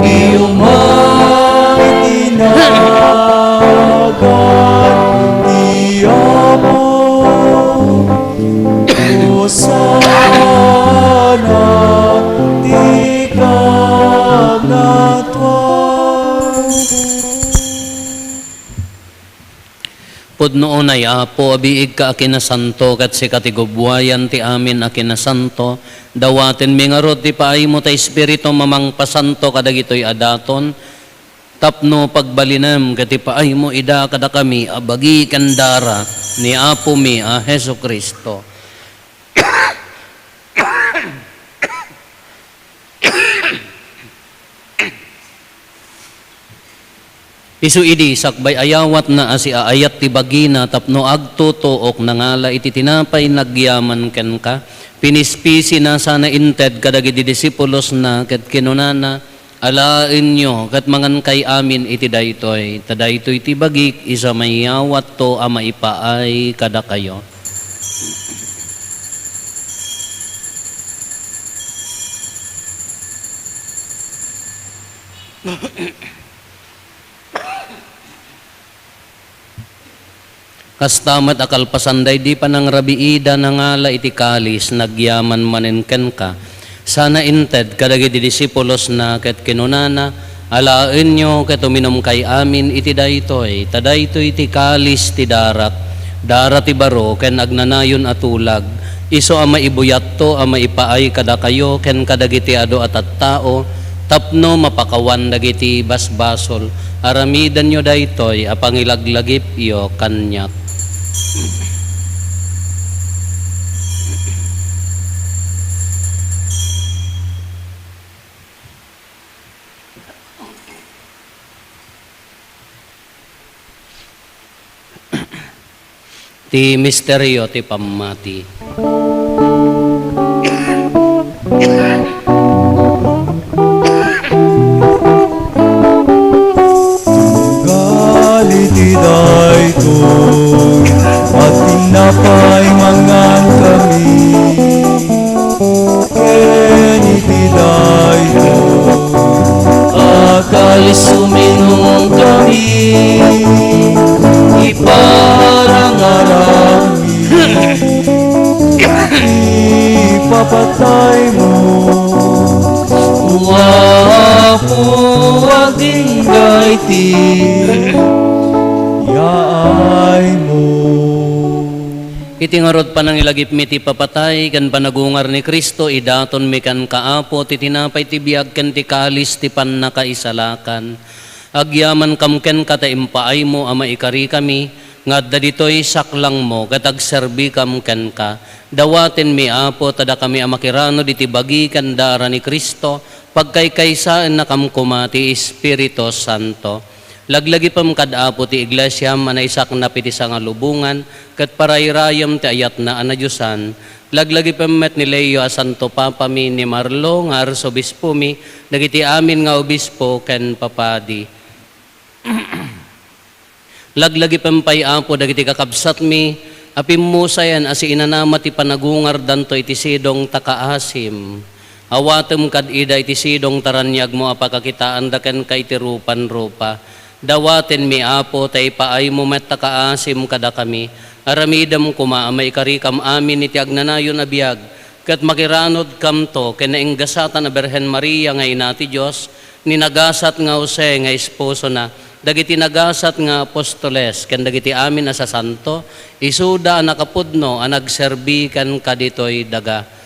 iyong matinagan, Diamo, Hosana di kangatuan. Pudno unay apo abiig ka akinasanto kat si katigubwayan ti amin akinasanto dawaten mi nga rod ti paay mo ta espiritu mamang pasanto kadagitoy adaton tapno pagbalinem kat ti paay mo ida kada kami abagi kandara ni apo mi a Hesu Kristo. Isu idi sakbay ayawat na asi aayat ti bagina tapno agtutuok nangala iti tinapay nagyaman ken ka pinispisi na sana inted kadagiti disipulos na ket kinunana alaen nyo ket mangan kay amin iti daytoy tadaytoy ti bagik isa mayawat to a maipaay kada kayo. Kastamat akal pasanday di pa nang rabiida nangala iti kalis nagyaman manenken ka. Sana inted kadagiti disipulos na ket kinunana alaen nyo ket uminom kay amin iti daytoy tadaytoy iti kalis ti darat ti baro ken agnanayon atulag iso a maibuyat to a maipaay kada kayo ken kadagiti ado at tao tapno mapakawan dagiti basbasol aramidan nyo daytoy a pangilaglagip iyo kanyak. Ti misteryo ti pamati. Papaimangan kami ken itidayo akali suminong kami iparangarami ipapatay mo uwapo aging gaiti yaay mo. Itingarot pa ng ilagip mi ti papatay, kan panagungar ni Kristo, idaton mi kan kaapo, ti tinapay ti biag ken ti kalis ti pannakaisalakan. Agyaman kamken kata impaay mo, ama ikari kami, ngadda ditoy saklang mo, katag serbi kamken ka. Dawaten mi apo, tada kami amakirano, diti bagi kan dara ni Kristo, pagkaykaysaan na kamkuma ti Espiritu Santo. Laglagi pam kadapo ti iglesia manaisak na piti sa nga lubungan kat parayrayam ti ayat na anadyusan. Laglagi pam met ni Leo a Santo Papa mi ni Marlo nga arsobispo mi dagiti amin nga obispo ken papadi. Laglagi pam pay apo dagiti kakabsat mi apimmusayan asi inanama ti panagungar danto iti sidong takaasim. Awatem kad ida iti sidong taranyag mo apakakitaan daken kay ti rupan-rupa. Dawaten mi apo tay paay mo met takaasim kada kami. Aramidam kumaamay karikam amin iti agnanayon a biag. Kat makiranod kam to ken nainggasatan a Berhen Maria nga ina ti Dios ni nagasat nga Jose nga esposo na. Dagiti nagasat nga apostoles ken dagiti amin a sasanto isuda nakapudno a nagserbi ken kaditoy daga.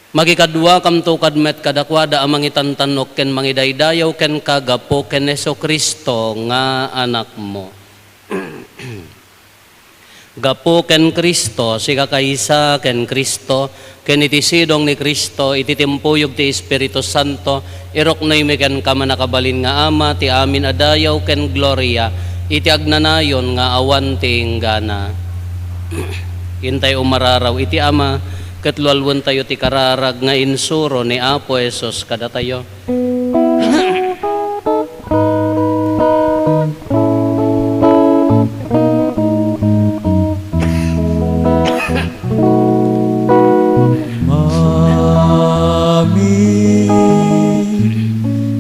Magikadwa kam to kadmet kadakwada amang itantanok ken mangidaydayaw ken kagapo ken Jesu-Kristo nga anak mo. Gapo ken Kristo, siga kaysa ken Kristo, ken iti sidong ni Kristo, iti timpuyog ti Espiritu Santo, irok na ken kamanakabalin nga ama, ti amin adayaw ken gloria, iti agnanayon nga awan ti inggana. Intay umararaw iti ama, katlualwan tayo ti kararag nga insuro ni Apo Esos kada tayo. Mami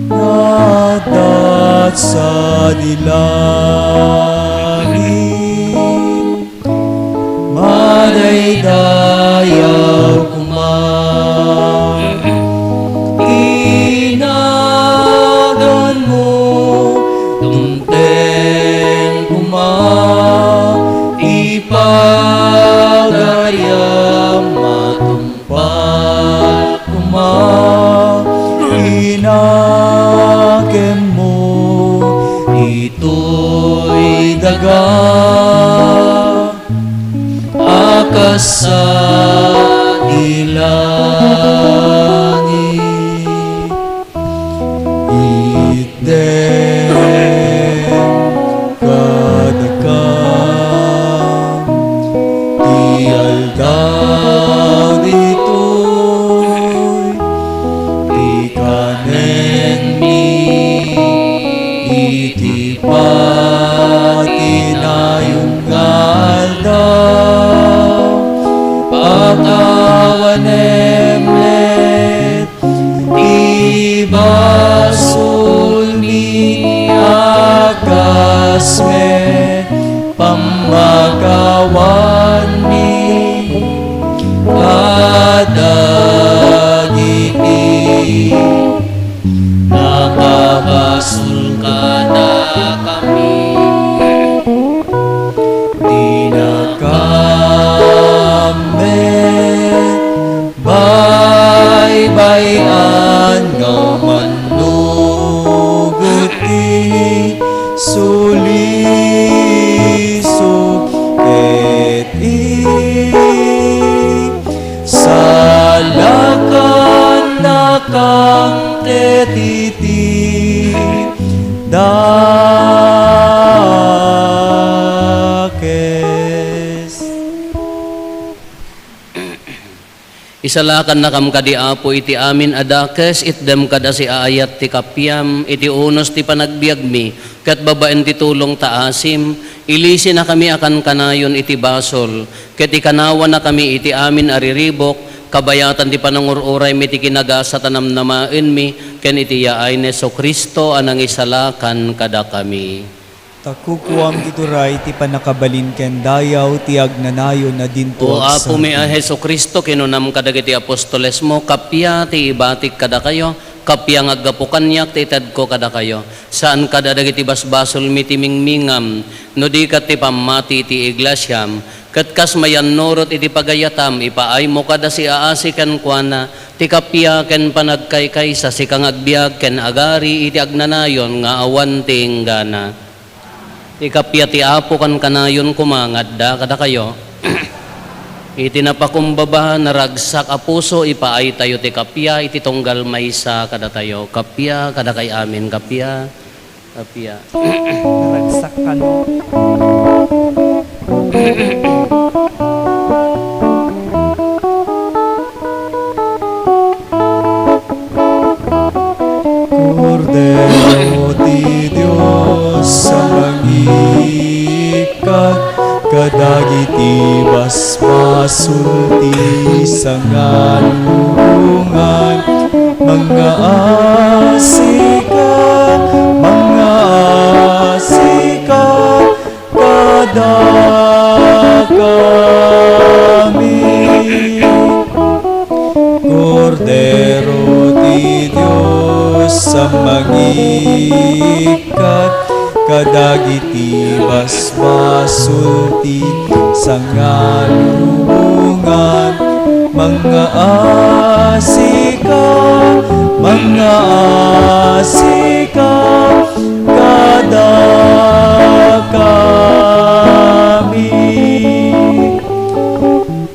nadat sa dilangit madaydayaw inagan mo tumteng kuma ipagayam matumpal kuma inakem mo ito'y daga akas sa ilangit iten kadakam ti aldaw dito'y ikanen mi iti patinayon nga aldaw patawanemlet ibasul mi agasme pamagawan mi kadagiti nakabasul kada kami dinakamet baybayan nga manuguti sulisog ket salakan nakang tetiti dakes. Isalakan na kam kadi Apo iti amin adakes itdem kada si ayat ti kapyam iti unos ti panagbiag mi kat babaen ti tulong taasim, ilisi na kami akan kanayon iti basol, kat ikanawa na kami iti amin ariribok, kabayatan ti panangururay mi ti kinagasa tanamnamaen mi, ken iti yaay ni Jesu Kristo anang isalakan kada kami. Takukuam kituray ti panakabalin ken dayaw ti agnanayon na dinto. O apo mi a Jesu Kristo kinunam kadagiti apostoles mo, kapya ti ibatik kada kayo, kapya nga agapukan niya, titad ko kada kayo. Saan kada dagiti basbasol mitimingmingam, no di kat ti pamati ti iglesyam, kat kas mayan norot iti pagayatam, ipaay mo kada si aasi ken kuana, ti kapya ken panagkaykay sa sikang agbiag ken agari iti agnanayon nga awan ti inggana. Ti kapya ti apo kan kanayon kumangadda kada kayo, iti napakumbaba naragsak a puso ipaay tayo ti kapya iti tunggal maysa kada tayo. Kapya kada kay amin, kapya. Kapya. Naragsak ka, no? Cordero ti Dios sa mangikat, kadagiti basbasul ti sangalungan, mga asika kada kami. Cordero ti Dios sa mangikat, kadagiti basbasul ti sangalungan, mga asika kada kami.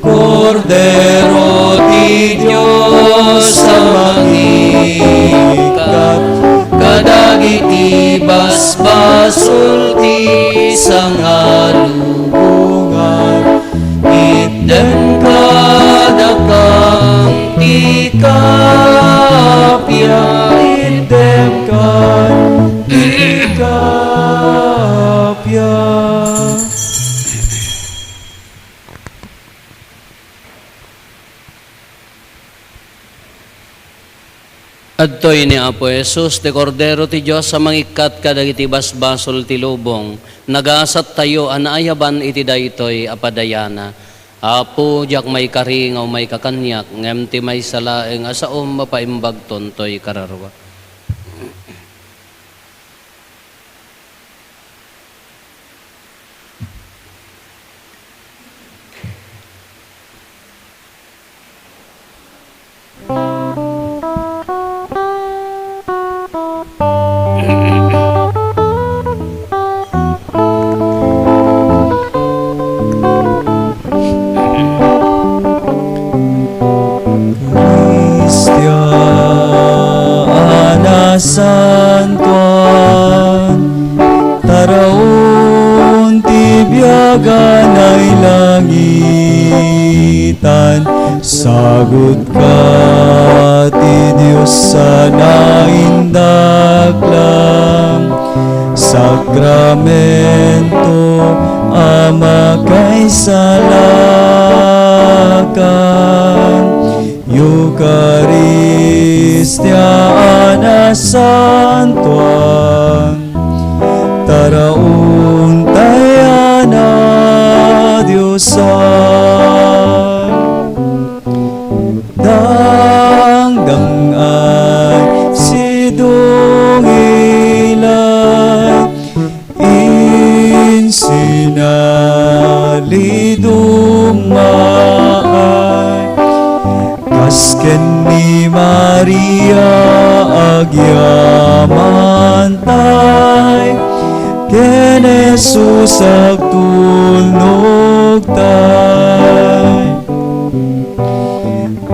Cordero ti Dios sa mangikat, kadagiti basbasul ti sangalungan, iden kada kang ti kapya, iden kan ti kapya. Adtoy ni Apo Jesus, ti Cordero ti Diyos sa mangikat kadagiti basbasol ti lubong, nagasat tayo anaayaban iti daytoy apadayana. Apo, diak may karingaw may kakanyak, ngem ti may salaeng asaom mapaimbag tontoy kararwa. Santuan, taraon ti biyagan ay langitan, sagot ka ti Diyos sa naindaklang sakramento, ama kay salakan, Eucharistia na santuan, taraon tayo na Diyosan, dangdang ay sidungilay, insinalidumay, kasken ni Maria agyamantay, ken Jesus agtulnog tay,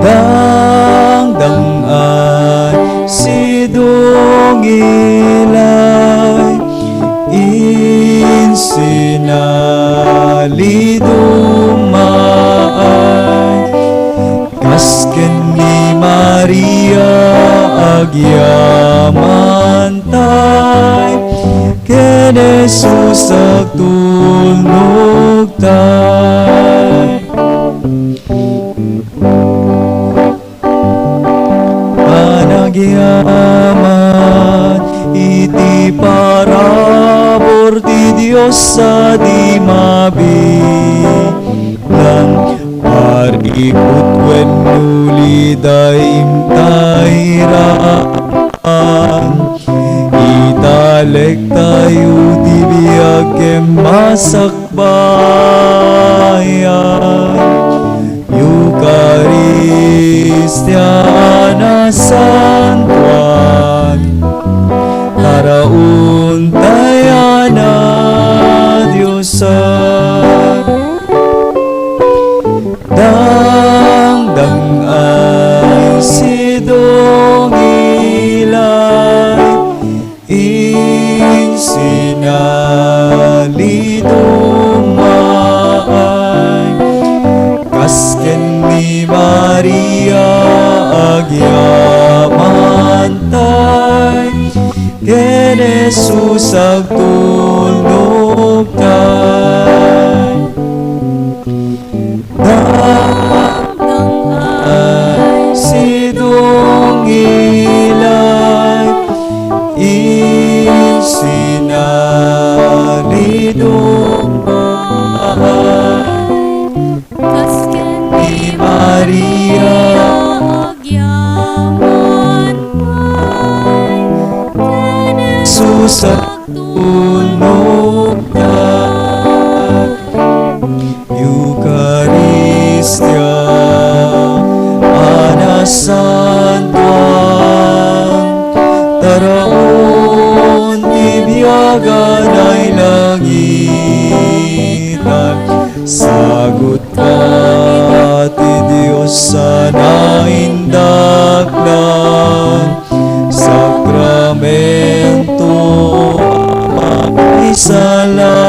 dangdang ay sidungilay, insinalidumay, kasken ni Maria agyamantay, ken Jesus agtulnog tay. Panagyaman iti parabor ti Dios sa di mabilang, parikot wen nuli daim tayran, italek tayo di biyag kem masakbayan. Eucharistia Santuan, haraun tayana Diyosan. Dangdang ay sidong ilay, ing sinalidong maay, kasken ni Maria agyamantay, ken Jesus agtulnog tay. Dangdang ay sidong ilay, isinalidong maay, Kasken ni Maria agyaman ay, ken Jesus agtulnog tay. Eucharistia Santuan, taraon tibiyagan ay langitan, sagot ka ti Diyos sa naindaklan, sakramento isalakan.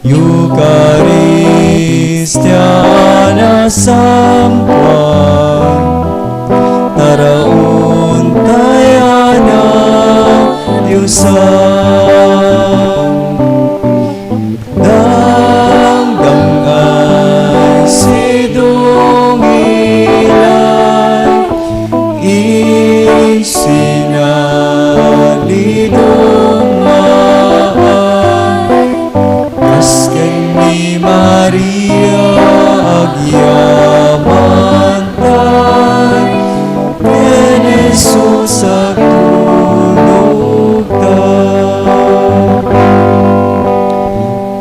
Eucharistia Santuan, taraon tayana Diyosan. Dangdang ay sidong ilay, isinalidong maay, kasken ni Maria agyamantay, ken Jesus agtulnog tay.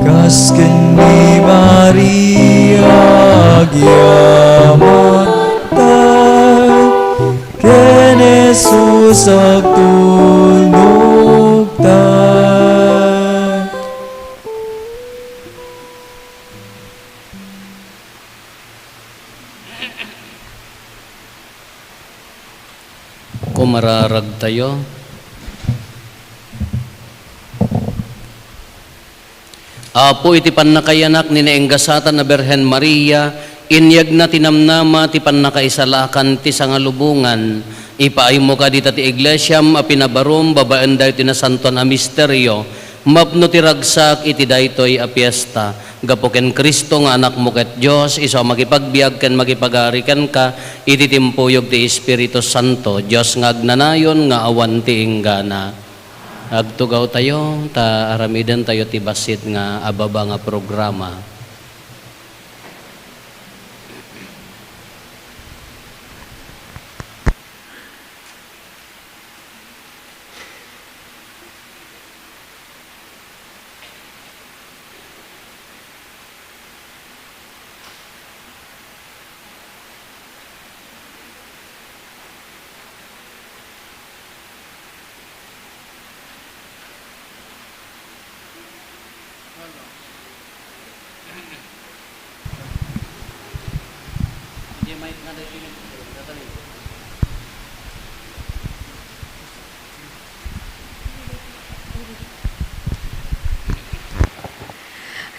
Kasken ni Maria agyamantay, ken Jesus agtulnog tay. Kumararag tayo. Apo iti pannakayanak ni naenggasatan na Berhen Maria, inyag na tinamnama ti pannakaisalakan ti sangalubungan, ipaay mo ka dita ti iglesyam a pinabarom babaan dahi ti nasanton a misteryo, mapno ti ragsak iti daytoy a piesta, gapo ken Kristo nga anak mo ket Diyos, iso magipagbiag ken magipagarikan ka, iti timpuyog ti Espiritu Santo, Diyos nga agnanayon nga awan ti inggana. Agtugaw tayo, ta aramidan tayo ti basit nga ababa nga programa.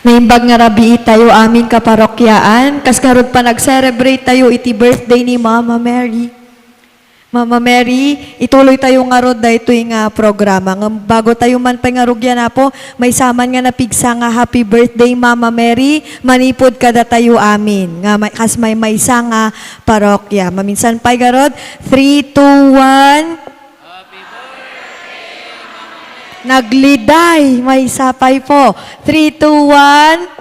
Naimbag nga rabi tayo amin kaparokyaan, kas karod pa nag-celebrate tayo iti birthday ni Mama Mary. Mama Mary, ituloy tayo nga rod dahito yung programa. Nga bago tayo man pa nga rugyan na po, may saman nga napigsa nga happy birthday Mama Mary, manipod kada tayo amin. Nga kas may maysa nga parokya. Maminsan pa nga rod, 3, 2, 1. Nagliday, may sapay po. 3, 2, 1.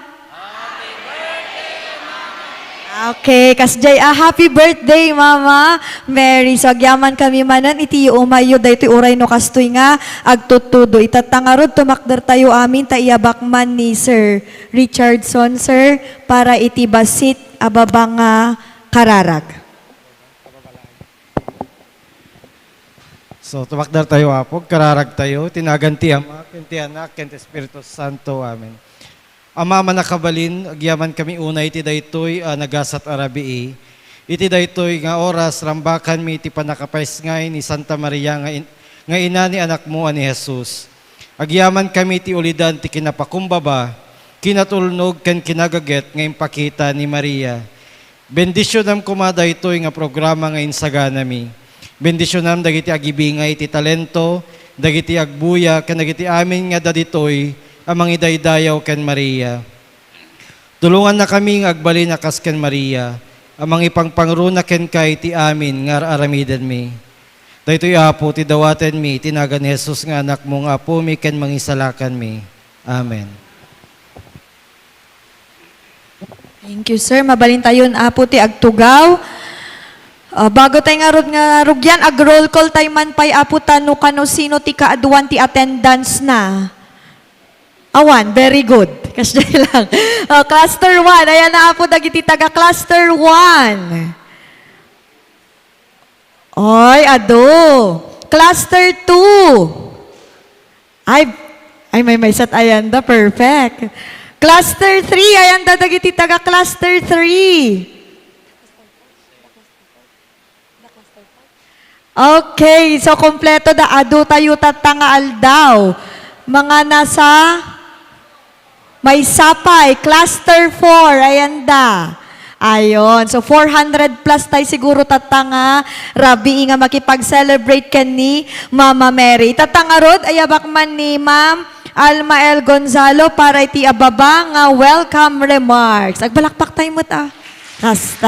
Okay, kasjay, happy birthday, Mama Mary. So, agyaman kami manan, iti umayo, dahito uray no kastoy nga, agtutudo. Itatangarod, tumakder tayo amin, taiyabakman ni Sir Richardson, Sir, para itibasit ababang kararag. So, tumakdar tayo apog, kararag tayo, tinaganti Ama, kenti Anak, kenti Espiritu Santo, Amen. Ama manakabalin, agyaman kami una iti daytoy nagasat arabii. Iti daytoy nga oras rambakan mi iti panakapays ngay ni Santa Maria nga ina ni anak mo ani Jesus. Agyaman kami iti ulidan ti kinapakumbaba, kinatulnog ken kinagaget nga impakita ni Maria. Bendisyonam kuma daytoy nga programa nga insaganami. Bendisyonam dagiti agibingay iti talento, dagiti agbuya ken dagiti amin nga daditoy amang idaydayaw ken Maria. Tulungan na kami ng agbali na kas ken Maria, amang ipangpangruna ken kay ti amin nga aramiden mi. Daytoy apo ti dawaten mi, tinagan ni Jesus nga anak mong apo mi ken mangisalakan mi. Amen. Thank you, sir. Mabalin tayo apo ti agtugaw. Bago tayo nga rugyan, ag-roll call tayo man pa'y apo tano kano sino ti kaaduan ti attendance na. Awan, very good. Kasi lang. Cluster 1. Ayan na po, dagiti taga Cluster 1. Oy, ado. Cluster 2. Ay, may sat ayanda. Perfect. Cluster 3. Ayanda, dagiti taga Cluster 3. Okay, so kompleto da ado tayo tatanga aldaw. Mga nasa may sapay, cluster 4, ayan da. Ayon, so 400 plus tayo siguro tatanga, rabi nga makipag-celebrate ken ni Mama Mary. Tatanga rod, ayabak man ni Ma'am Alma L. Gonzalo para iti ababa nga welcome remarks. Agbalakpak tayo mo ta. Kasta.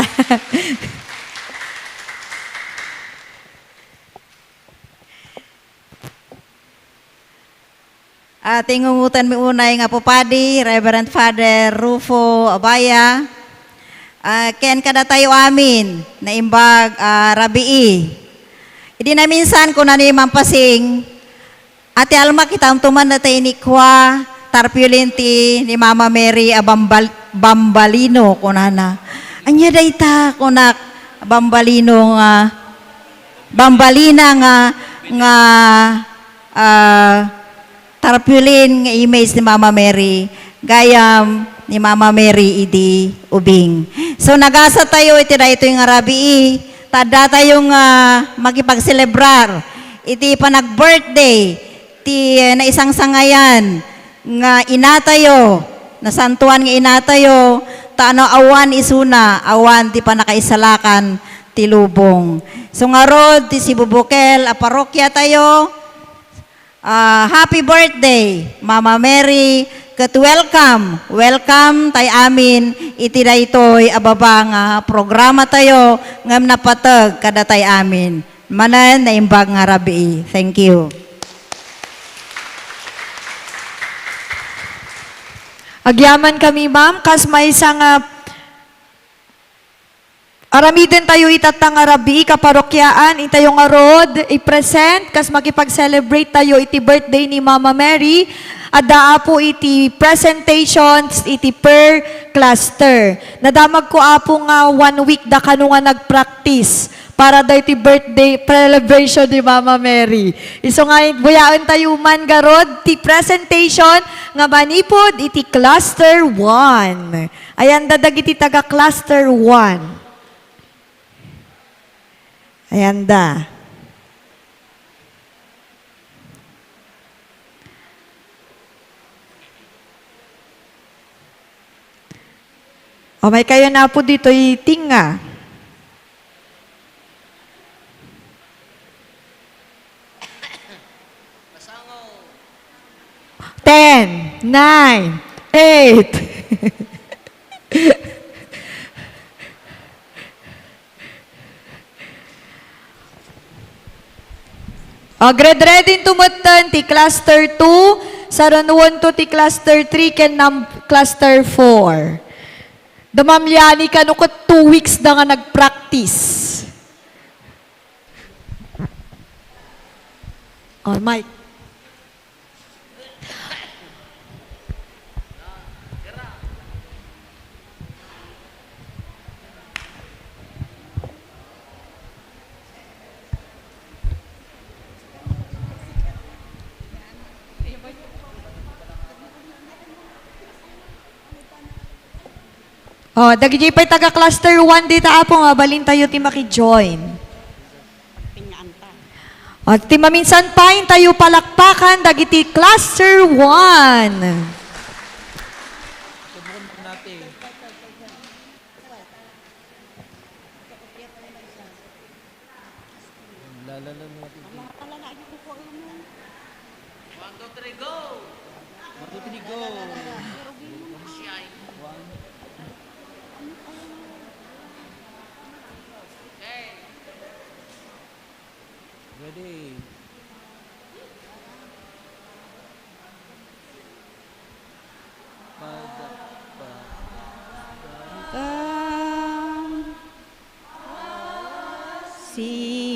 Tingungutan mi unay nga popadi, Reverend Father Rufo Abaya. Ken kada tayo amin na imbag rabii. Idi na minsan ko na ni mampasing, Ate Alma kita tuman na tayo ni Kwa, tarpulenti ni Mama Mary Bambalino kunana. Anya dayta kunak Bambalino nga Bambalina nga tarpulin nga image ni Mama Mary, gayam ni Mama Mary idi ubing. So nagasa tayo iti da ito yung arabi, tada tayong makipagselebrar, iti panag-birthday, ti na isang sangayan, nga inatayo, na santuan nga inatayo, taano awan isuna, awan ti panakaisalakan, ti lubong. So nga rod, ti Sibubukel, a parokya tayo, happy birthday, Mama Mary, ket welcome tay amin, iti daytoy ababang programa tayo, ngam napatag kada tay amin. Manan na imbag nga rabi. Thank you. Agyaman kami, ma'am, kas may isang aramiden tayo itatang arabi, kaparokyaan, itayong arod, i-present, kas makipag-celebrate tayo iti birthday ni Mama Mary, adaa po iti presentations, iti per cluster. Nadamag ko apo nga 1 week da kanu nga nag-practice para da iti birthday celebration ni Mama Mary. Iso nga, buyaon tayo man garod, ti presentation, nga manipod iti cluster 1. Ayan dadag iti taga cluster 1. Ayan da. O may kayo na po dito itinga. 9, 8. Grade ready tumutan ti cluster 2, saranwan to ti cluster 3, ken cluster 4. Damamlyani ka no kat 2 weeks da nga nag-practice. Mike. Dagiti pa'y taga cluster 1 dita apo nga, balin tayo ti maki-join. Ti maminsan pain tayo palakpakan, dagiti cluster 1. Ready. Si